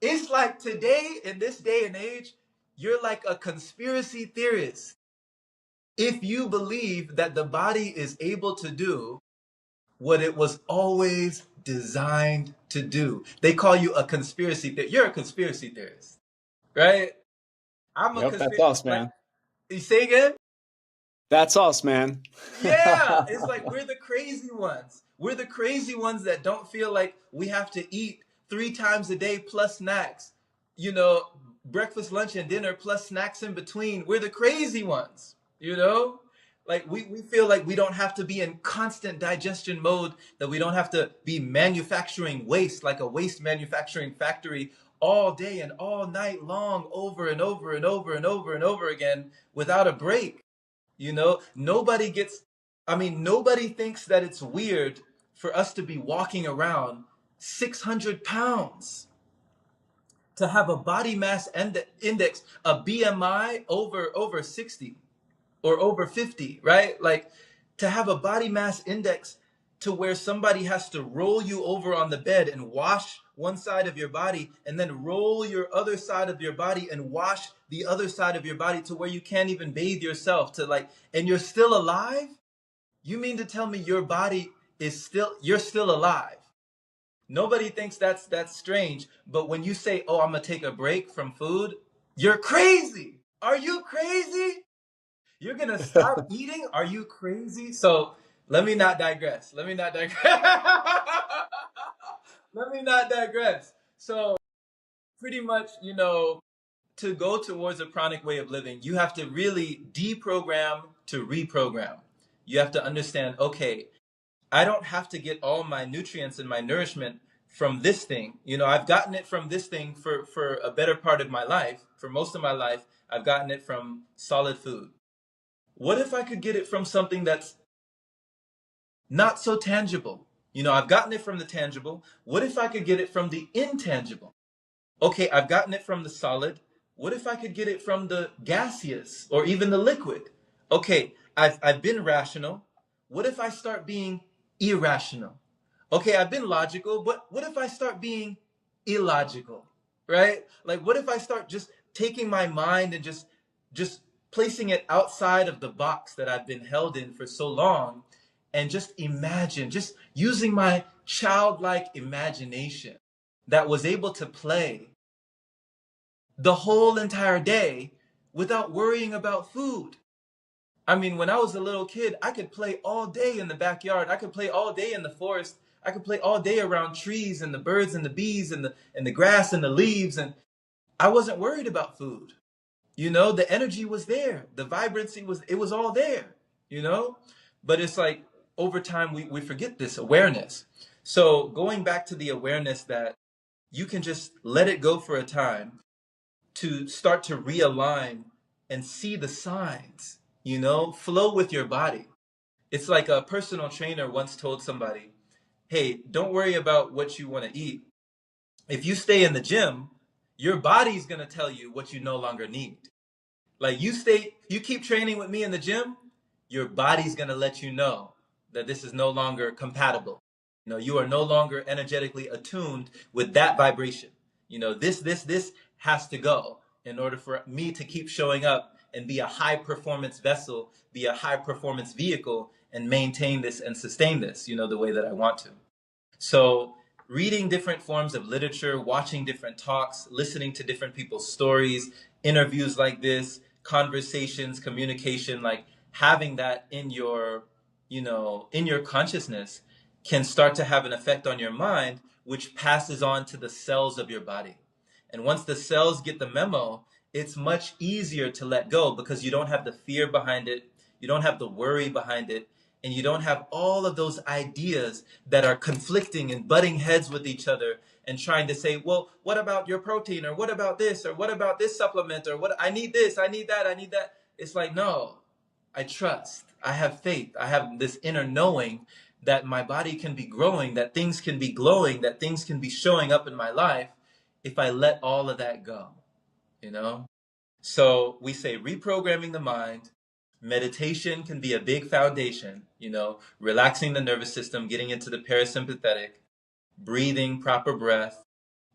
Speaker 2: It's like today, in this day and age, you're like a conspiracy theorist if you believe that the body is able to do what it was always designed to do. They call you a conspiracy theorist. You're a conspiracy theorist, right? I'm a
Speaker 1: Yep, that's
Speaker 2: conspiracy.
Speaker 1: us,
Speaker 2: Like,
Speaker 1: man.
Speaker 2: you say again?
Speaker 1: That's us, man.
Speaker 2: Yeah, it's like we're the crazy ones. We're the crazy ones that don't feel like we have to eat 3 times a day plus snacks. Breakfast, lunch, and dinner plus snacks in between. We're the crazy ones, Like we feel like we don't have to be in constant digestion mode, that we don't have to be manufacturing waste like a waste manufacturing factory all day and all night long, over and over and over and over and over again without a break. Nobody thinks that it's weird for us to be walking around 600 pounds, to have a body mass index, a BMI over 60 or over 50, right? Like to have a body mass index to where somebody has to roll you over on the bed and wash one side of your body and then roll your other side of your body and wash the other side of your body to where you can't even bathe yourself, and you're still alive? You mean to tell me your body you're still alive? Nobody thinks that's strange, but when you say, "Oh, I'm going to take a break from food," you're crazy. Are you crazy? You're going to stop eating? Are you crazy? So, let me not digress. Let me not digress. So, pretty much, to go towards a pranic way of living, you have to really deprogram to reprogram. You have to understand, okay, I don't have to get all my nutrients and my nourishment from this thing. I've gotten it from this thing for a better part of my life. For most of my life, I've gotten it from solid food. What if I could get it from something that's not so tangible? I've gotten it from the tangible. What if I could get it from the intangible? Okay, I've gotten it from the solid. What if I could get it from the gaseous or even the liquid? Okay, I've been rational. What if I start being irrational? Okay, I've been logical, but what if I start being illogical? Right? Like what if I start just taking my mind and just placing it outside of the box that I've been held in for so long, and just imagine, just using my childlike imagination that was able to play the whole entire day without worrying about food. When I was a little kid, I could play all day in the backyard. I could play all day in the forest. I could play all day around trees and the birds and the bees and the grass and the leaves, and I wasn't worried about food. The energy was there. The vibrancy was all there, But it's like over time we forget this awareness. So going back to the awareness that you can just let it go for a time to start to realign and see the signs, flow with your body. It's like a personal trainer once told somebody, hey, don't worry about what you want to eat. If you stay in the gym, your body's going to tell you what you no longer need. Like you keep training with me in the gym, your body's going to let you know that this is no longer compatible. You are no longer energetically attuned with that vibration. This has to go in order for me to keep showing up and be a high performance vessel, be a high performance vehicle, and maintain this and sustain this, the way that I want to. So, reading different forms of literature, watching different talks, listening to different people's stories, interviews like this, conversations, communication, like having that in your consciousness can start to have an effect on your mind, which passes on to the cells of your body. And once the cells get the memo, it's much easier to let go because you don't have the fear behind it, you don't have the worry behind it, and you don't have all of those ideas that are conflicting and butting heads with each other and trying to say, well, what about your protein, or what about this, or what about this supplement, or what, I need this, I need that, I need that. It's like, no, I trust, I have faith, I have this inner knowing that my body can be growing, that things can be glowing, that things can be showing up in my life if I let all of that go, you know? So we say reprogramming the mind. Meditation can be a big foundation, relaxing the nervous system, getting into the parasympathetic, breathing, proper breath.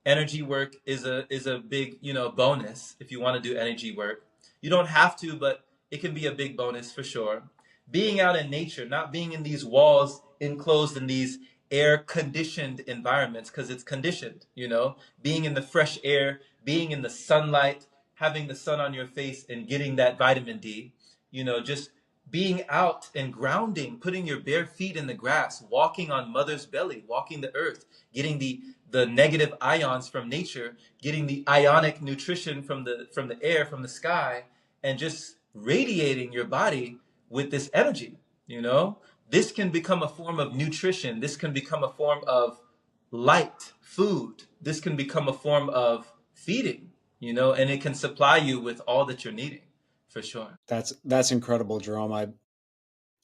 Speaker 2: Energy work is a big, bonus if you want to do energy work. You don't have to, but it can be a big bonus for sure. Being out in nature, not being in these walls enclosed in these air conditioned environments, because it's conditioned, being in the fresh air, being in the sunlight, having the sun on your face and getting that vitamin D, just being out and grounding, putting your bare feet in the grass, walking on mother's belly, walking the earth, getting the negative ions from nature, getting the ionic nutrition from the air, from the sky, and just radiating your body with this energy, this can become a form of nutrition. This can become a form of light, food. This can become a form of feeding, and it can supply you with all that you're needing, for sure.
Speaker 1: That's incredible, Jerome. I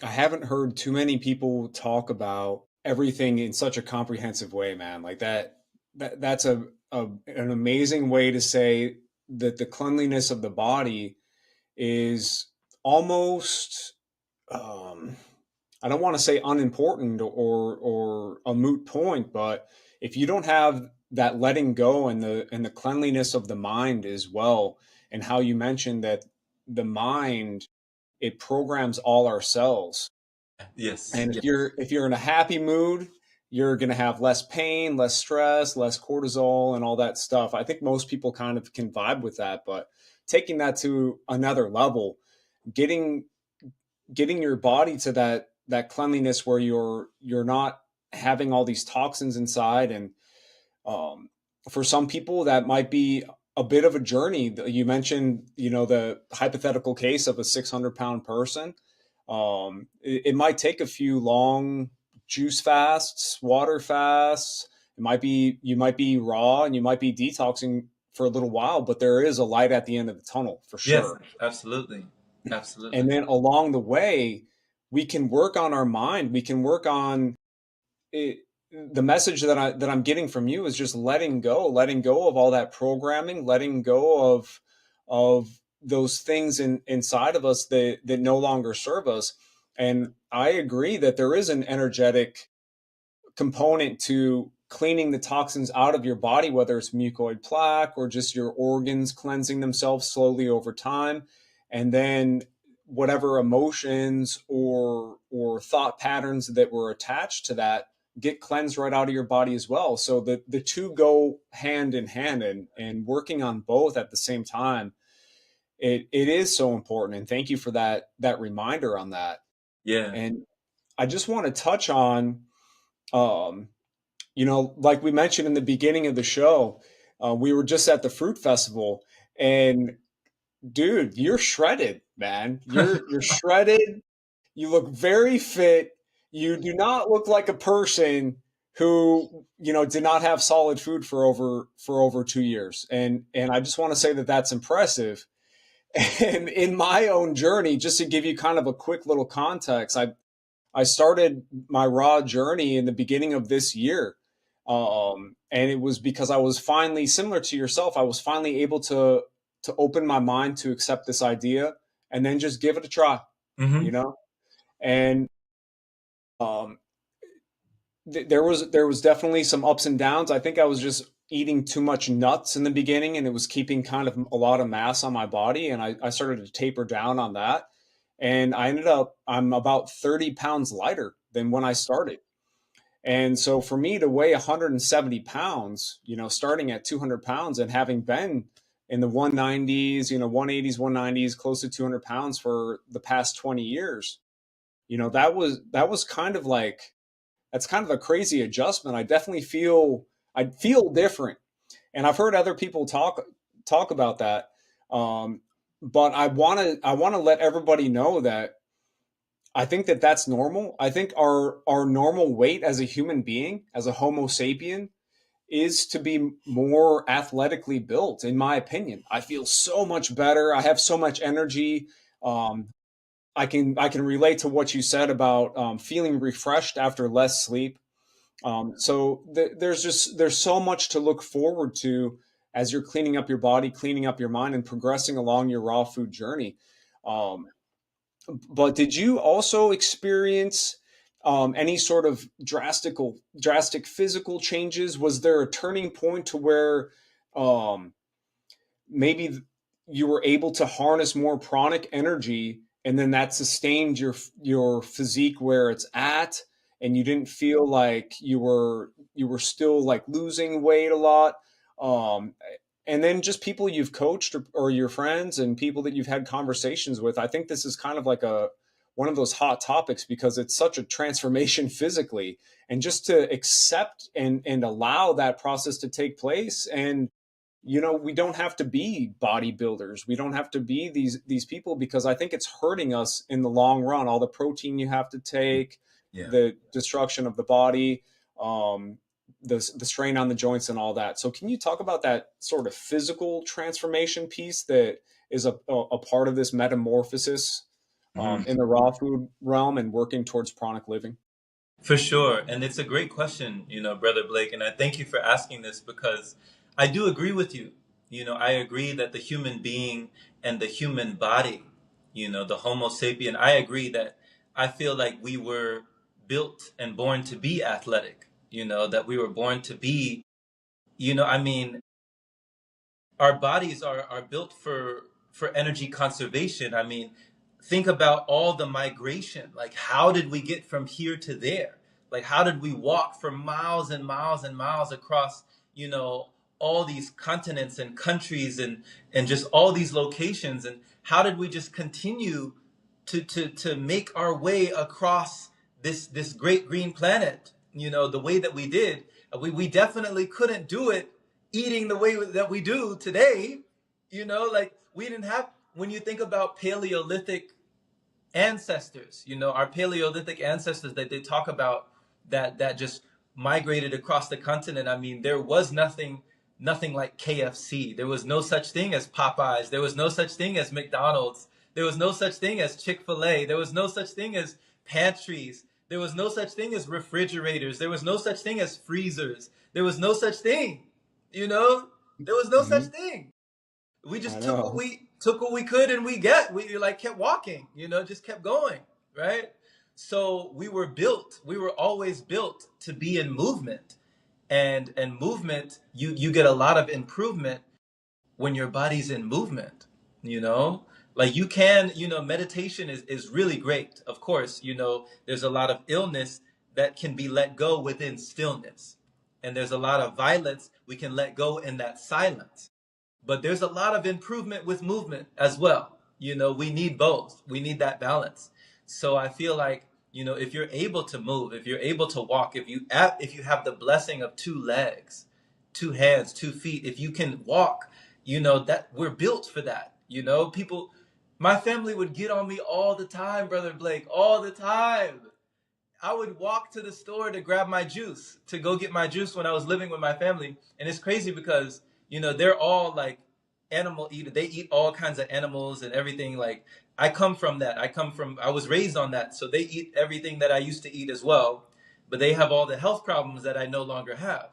Speaker 1: haven't heard too many people talk about everything in such a comprehensive way, man. Like that's an amazing way to say that the cleanliness of the body is almost I don't want to say unimportant or a moot point, but if you don't have that letting go and the cleanliness of the mind as well, and how you mentioned that the mind, it programs all our cells.
Speaker 2: Yes.
Speaker 1: And
Speaker 2: Yes.
Speaker 1: if you're in a happy mood, you're going to have less pain, less stress, less cortisol, and all that stuff. I think most people kind of can vibe with that, but taking that to another level, getting getting your body to that cleanliness where you're not having all these toxins inside. And for some people that might be a bit of a journey. You mentioned, the hypothetical case of a 600-pound person. It might take a few long juice fasts, water fasts. You might be raw and you might be detoxing for a little while, but there is a light at the end of the tunnel for
Speaker 2: Yes,
Speaker 1: sure.
Speaker 2: absolutely. Absolutely.
Speaker 1: And then along the way, we can work on our mind. We can work on it. The message that I'm getting from you is just letting go of all that programming, letting go of those things inside of us that no longer serve us. And I agree that there is an energetic component to cleaning the toxins out of your body, whether it's mucoid plaque or just your organs cleansing themselves slowly over time. And then whatever emotions or thought patterns that were attached to that get cleansed right out of your body as well. So the two go hand in hand, and working on both at the same time, it is so important. And thank you for that reminder on that.
Speaker 2: Yeah.
Speaker 1: And I just want to touch on, um, like we mentioned in the beginning of the show, we were just at the fruit festival, and dude, you're shredded, man. You're shredded. You look very fit. You do not look like a person who, did not have solid food for over 2 years. And I just want to say that that's impressive. And in my own journey, just to give you kind of a quick little context, I started my raw journey in the beginning of this year. And it was because I was finally, similar to yourself, I was finally able to open my mind to accept this idea and then just give it a try, you
Speaker 2: Mm-hmm.
Speaker 1: know? And um, there was definitely some ups and downs. I think I was just eating too much nuts in the beginning, and it was keeping kind of a lot of mass on my body, and I started to taper down on that. And I'm about 30 pounds lighter than when I started. And so for me to weigh 170 pounds, starting at 200 pounds and having been in the 190s, 180s, 190s, close to 200 pounds for the past 20 years, that was kind of like, that's kind of a crazy adjustment. I feel different. And I've heard other people talk about that. Um, but I want to let everybody know that I think that that's normal. I think our normal weight as a human being, as a Homo sapien, is to be more athletically built. In my opinion, I feel so much better. I have so much energy. Um, I can relate to what you said about feeling refreshed after less sleep. There's so much to look forward to as you're cleaning up your body, cleaning up your mind, and progressing along your raw food journey. Um, but did you also experience any sort of drastic physical changes? Was there a turning point to where um, maybe you were able to harness more pranic energy, and then that sustained your physique where it's at, and you didn't feel like you were still like losing weight a lot? um, and then just people you've coached, or your friends and people that you've had conversations with, I think this is kind of like a one of those hot topics because it's such a transformation physically, and just to accept and allow that process to take place. And we don't have to be bodybuilders, we don't have to be these people, because I think it's hurting us in the long run, all the protein you have to take,
Speaker 2: Yeah.
Speaker 1: the destruction of the body, um, the strain on the joints and all that. So can you talk about that sort of physical transformation piece that is a part of this metamorphosis
Speaker 2: Mhm.
Speaker 1: in the raw food realm and working towards chronic living?
Speaker 2: For sure. And it's a great question, Brother Blake. And I thank you for asking this because I do agree with you. I agree that the human being and the human body, the Homo sapien, I agree that I feel like we were built and born to be athletic, that we were born to be, I mean, our bodies are built for energy conservation. I mean, think about all the migration. Like, how did we get from here to there? Like, how did we walk for miles and miles and miles across, you know, all these continents and countries and just all these locations? And how did we just continue to make our way across this great green planet, the way that we did? We definitely couldn't do it eating the way that we do today. Like, we didn't have, when you think about Paleolithic ancestors, our Paleolithic ancestors that they talk about, that just migrated across the continent. I mean, there was nothing like KFC. There was no such thing as Popeyes. There was no such thing as McDonald's. There was no such thing as Chick-fil-A. There was no such thing as pantries. There was no such thing as refrigerators. There was no such thing as freezers. There was no such thing. You know, there was no such
Speaker 1: Hmm.
Speaker 2: thing. We
Speaker 1: I
Speaker 2: just
Speaker 1: know.
Speaker 2: took what we could, and we like kept walking, just kept going, right? So we were always built to be in movement. And movement, you get a lot of improvement when your body's in movement, you know? Like, you can, meditation is really great. Of course, there's a lot of illness that can be let go within stillness. And there's a lot of violence we can let go in that silence. But there's a lot of improvement with movement as well. We need both. We need that balance. So I feel like, if you're able to move, if you're able to walk, if you have the blessing of two legs, two hands, 2 feet, if you can walk, that we're built for that. My family would get on me all the time, Brother Blake, all the time. I would walk to the store to grab my juice, to go get my juice when I was living with my family. And it's crazy because, they're all like animal eater. They eat all kinds of animals and everything. Like I come from that. I was raised on that. So they eat everything that I used to eat as well, but they have all the health problems that I no longer have.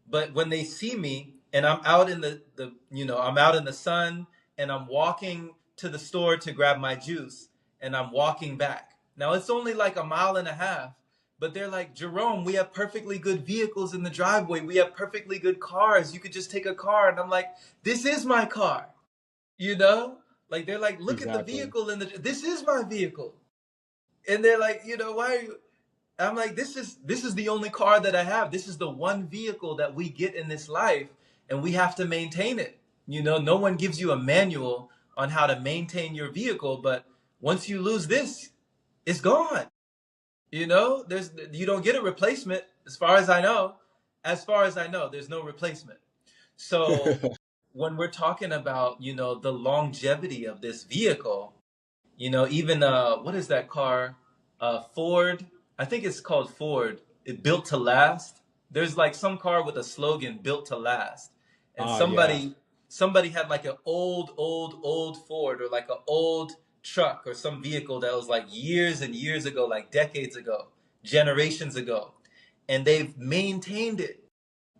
Speaker 2: But when they see me and I'm out in I'm out in the sun and I'm walking to the store to grab my juice and I'm walking back. Now it's only like a mile and a half, but they're like, Jerome, we have perfectly good vehicles in the driveway. We have perfectly good cars. You could just take a car. And I'm like, this is my car, you know? Like they're like, look at the
Speaker 1: Exactly.
Speaker 2: vehicle this is my vehicle. And they're like, why are you? I'm like, this is the only car that I have. This is the one vehicle that we get in this life, and we have to maintain it. No one gives you a manual on how to maintain your vehicle, but once you lose this, it's gone. You don't get a replacement as far as I know. As far as I know, there's no replacement. So when we're talking about, the longevity of this vehicle, even what is that car? Ford. I think it's called Ford. It built to last. There's like some car with a slogan built to last. And
Speaker 1: Yeah.
Speaker 2: somebody had like an old Ford or like an old truck or some vehicle that was like years and years ago, like decades ago, generations ago. And they've maintained it.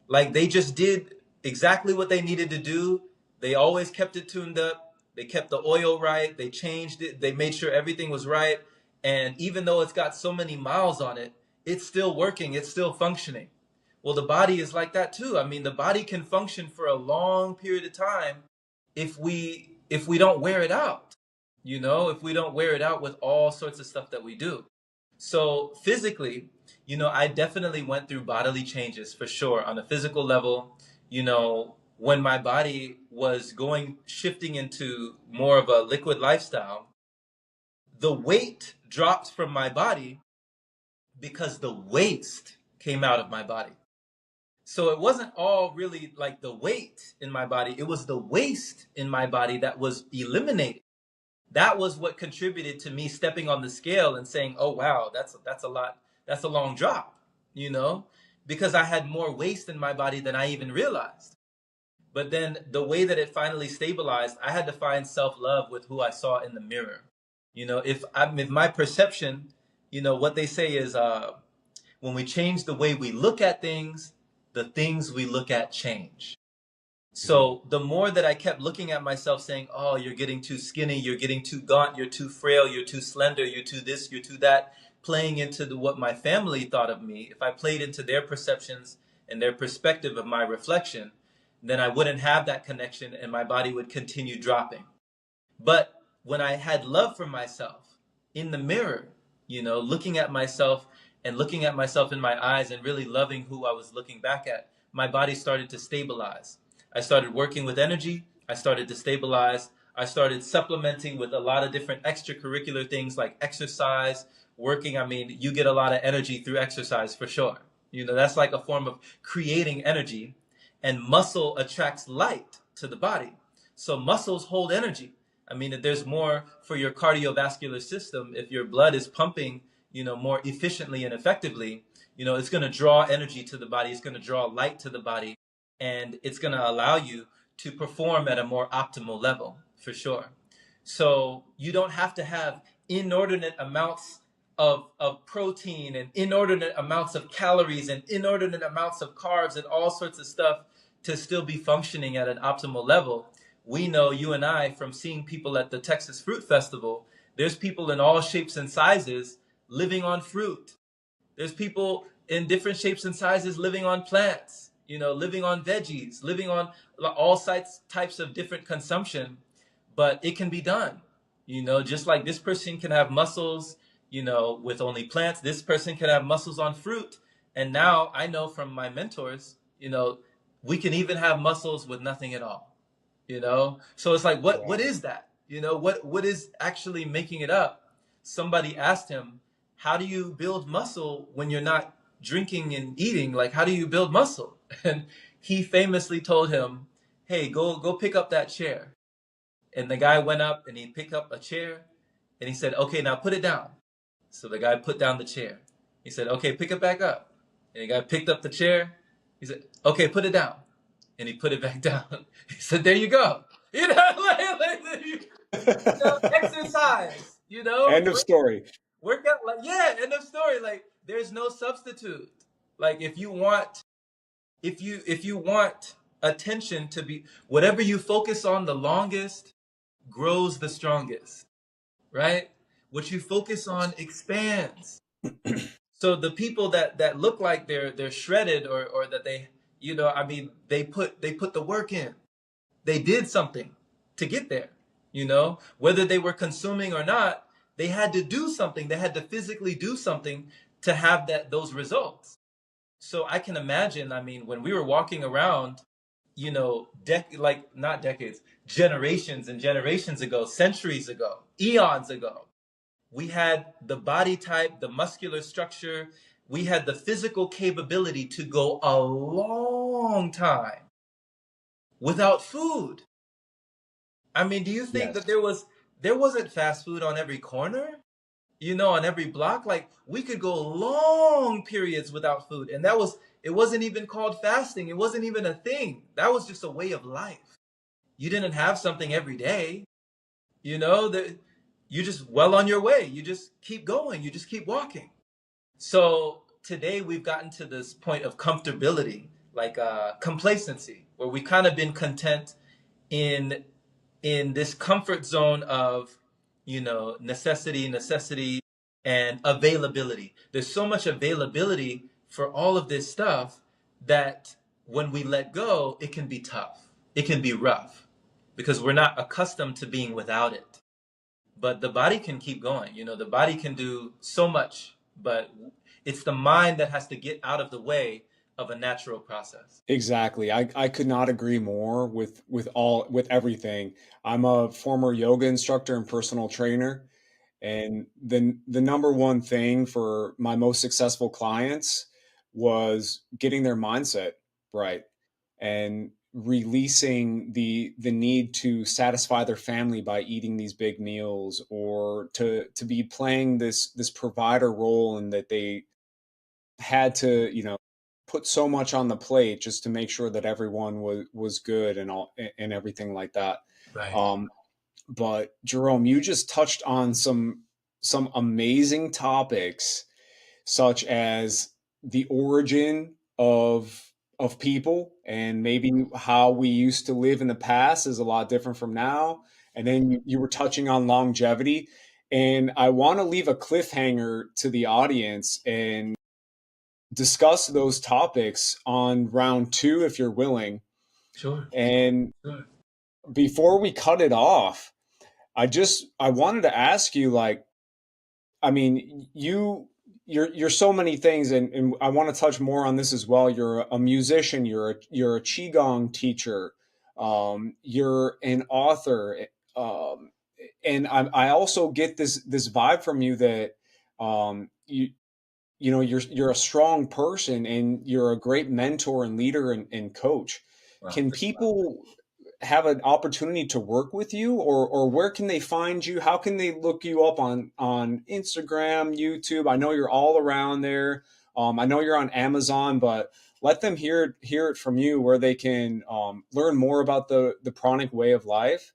Speaker 2: Like they just did exactly what they needed to do. They always kept it tuned up. They kept the oil right. They changed it. They made sure everything was right. And even though it's got so many miles on it, it's still working. It's still functioning. Well, the body is like that too. I mean, the body can function for a long period of time if we don't wear it out. If we don't wear it out with all sorts of stuff that we do. So physically, I definitely went through bodily changes for sure on a physical level. When my body was shifting into more of a liquid lifestyle, the weight dropped from my body because the waste came out of my body. So it wasn't all really like the weight in my body, it was the waste in my body that was eliminated. That was what contributed to me stepping on the scale and saying, "Oh wow, that's a lot. That's a long drop," because I had more waste in my body than I even realized. But then the way that it finally stabilized, I had to find self-love with who I saw in the mirror. If my perception, what they say is, when we change the way we look at things, the things we look at change.
Speaker 1: Mhm.
Speaker 2: So the more that I kept looking at myself saying, oh, you're getting too skinny, you're getting too gaunt, you're too frail, you're too slender, you're too this, you're too that, playing into what my family thought of me, if I played into their perceptions and their perspective of my reflection, then I wouldn't have that connection and my body would continue dropping. But when I had love for myself in the mirror, looking at myself and looking at myself in my eyes and really loving who I was looking back at, my body started to stabilize. I started working with energy. I started to stabilize. I started supplementing with a lot of different extracurricular things like exercise, working. I mean, you get a lot of energy through exercise for sure. That's like a form of creating energy, and muscle attracts light to the body. So muscles hold energy. I mean, if there's more for your cardiovascular system, if your blood is pumping, more efficiently and effectively, it's going to draw energy to the body. It's going to draw light to the body, and it's going to allow you to perform at a more optimal level for sure. So you don't have to have inordinate amounts of protein and inordinate amounts of calories and inordinate amounts of carbs and all sorts of stuff to still be functioning at an optimal level. We know, you and I, from seeing people at the Texas Fruit Festival, there's people in all shapes and sizes living on fruit. There's people in different shapes and sizes living on plants, living on veggies, living on all types of different consumption. But it can be done, just like this person can have muscles, with only plants. This person can have muscles on fruit. And now I know from my mentors, we can even have muscles with nothing at all. So it's like, what
Speaker 1: Wow.
Speaker 2: is that? What is actually making it up? Somebody asked him, how do you build muscle when you're not drinking and eating? Like, how do you build muscle? And he famously told him, hey, go pick up that chair. And the guy went up and he picked up a chair and he said, okay, now put it down. So the guy put down the chair. He said, okay, pick it back up. And the guy picked up the chair. He said, okay, put it down. And he put it back down. He said, there you go. You know, exercise,
Speaker 1: End of story.
Speaker 2: work out, like, yeah, end of story. Like, there's no substitute. Like, if you want attention to be, whatever you focus on the longest grows the strongest, right? What you focus on expands. So the people that look like they're shredded, or that they, I mean, they put the work in. They did something to get there, whether they were consuming or not. They had to do something. They had to physically do something to have those results. So I can imagine, I mean, when we were walking around, like, not decades, generations and generations ago, centuries ago, eons ago, we had the body type, the muscular structure, we had the physical capability to go a long time without food. I mean, do you think that
Speaker 1: Yes.
Speaker 2: there wasn't fast food on every corner? On every block? Like, we could go long periods without food. And it wasn't even called fasting. It wasn't even a thing. That was just a way of life. You didn't have something every day, that you just well on your way. You just keep going. You just keep walking. So today we've gotten to this point of comfortability, like complacency, where we've kind of been content in this comfort zone of, necessity and availability. There's so much availability for all of this stuff that when we let go, it can be tough. It can be rough because we're not accustomed to being without it. But the body can keep going. The body can do so much, but it's the mind that has to get out of the way of a natural process.
Speaker 1: Exactly. I could not agree more with everything. I'm a former yoga instructor and personal trainer, and the number one thing for my most successful clients was getting their mindset right and releasing the need to satisfy their family by eating these big meals, or to be playing this provider role, and that they had to, put so much on the plate just to make sure that everyone was good and all and everything like that.
Speaker 2: Right.
Speaker 1: Um, but Jerome, you just touched on some amazing topics, such as the origin of people, and maybe how we used to live in the past is a lot different from now. And then you were touching on longevity, and I want to leave a cliffhanger to the audience and discuss those topics on round two if you're willing.
Speaker 2: Sure.
Speaker 1: And
Speaker 2: Sure.
Speaker 1: before we cut it off, I wanted to ask you, like, I mean, you're so many things, and I want to touch more on this as well. You're a musician, you're a qigong teacher, you're an author, and I also get this vibe from you that you're a strong person, and you're a great mentor and leader and coach.
Speaker 2: Wow.
Speaker 1: Can people have an opportunity to work with you, or where can they find you? How can they look you up on Instagram, YouTube? I know you're all around there. I know you're on Amazon, but let them hear it from you, where they can learn more about the pranic way of life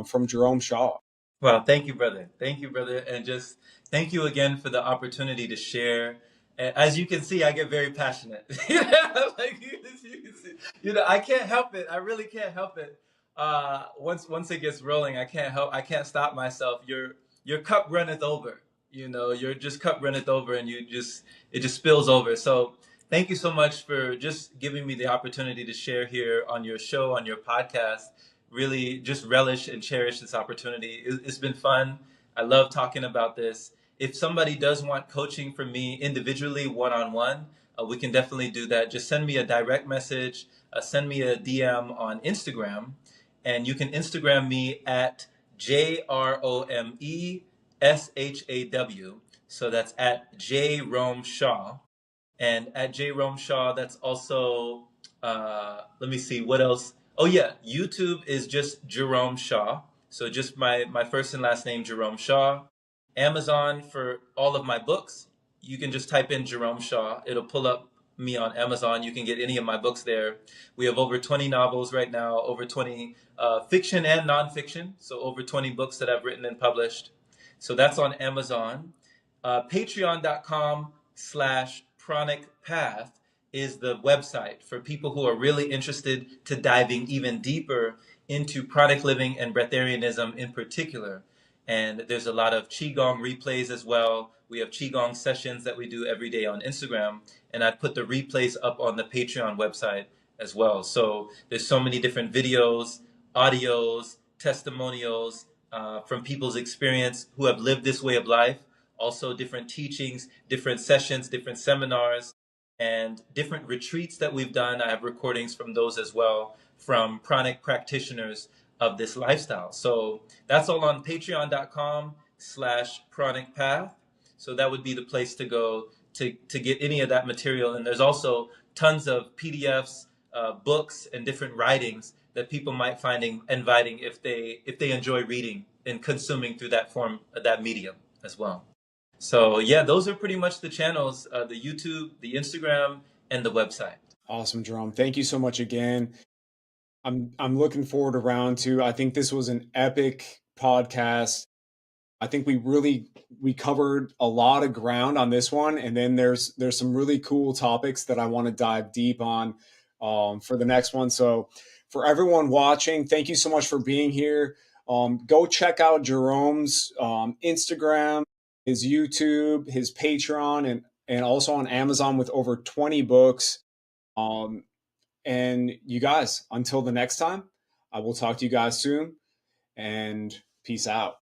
Speaker 1: from Jerome Shaw.
Speaker 2: Well, thank you, brother. Thank you, brother. And just thank you again for the opportunity to share. And as you can see, I get very passionate. Like you can see, I can't help it. I really can't help it. Once it gets rolling, I can't stop myself. Your cup runneth over. Your just cup runneth over, and it just spills over. So thank you so much for just giving me the opportunity to share here on your show, on your podcast. Really just relish and cherish this opportunity. It's been fun. I love talking about this. If somebody does want coaching from me individually, one-on-one, we can definitely do that. Just send me a direct message, send me a DM on Instagram, and you can Instagram me at JROMESHAW. So that's at jromeshaw. And at jromeshaw, that's also, let me see, what else? Oh yeah, YouTube is just Jerome Shaw. So just my first and last name, Jerome Shaw. Amazon for all of my books. you can just type in Jerome Shaw. It'll pull up me on Amazon. You can get any of my books there. We have over 20 novels right now, over 20 fiction and nonfiction. So over 20 books that I've written and published. So that's on Amazon. Patreon.com/pranicpath is the website for people who are really interested to diving even deeper into pranic living and breatharianism in particular. And there's a lot of Qigong replays as well. We have Qigong sessions that we do every day on Instagram. And I put the replays up on the Patreon website as well. So there's so many different videos, audios, testimonials from people's experience who have lived this way of life. Also different teachings, different sessions, different seminars, and different retreats that we've done. I have recordings from those as well, from pranic practitioners of this lifestyle. So that's all on patreon.com/pranicpath. So that would be the place to go to get any of that material. And there's also tons of PDFs, books, and different writings that people might find inviting if they enjoy reading and consuming through that form, that medium as well. So yeah, those are pretty much the channels: the YouTube, the Instagram, and the website.
Speaker 1: Awesome, Jerome. Thank you so much again. I'm looking forward to round two. I think this was an epic podcast. I think we covered a lot of ground on this one, and then there's some really cool topics that I want to dive deep on for the next one. So for everyone watching, thank you so much for being here. Go check out Jerome's Instagram, his YouTube, his Patreon, and also on Amazon with over 20 books. And you guys, until the next time, I will talk to you guys soon, and peace out.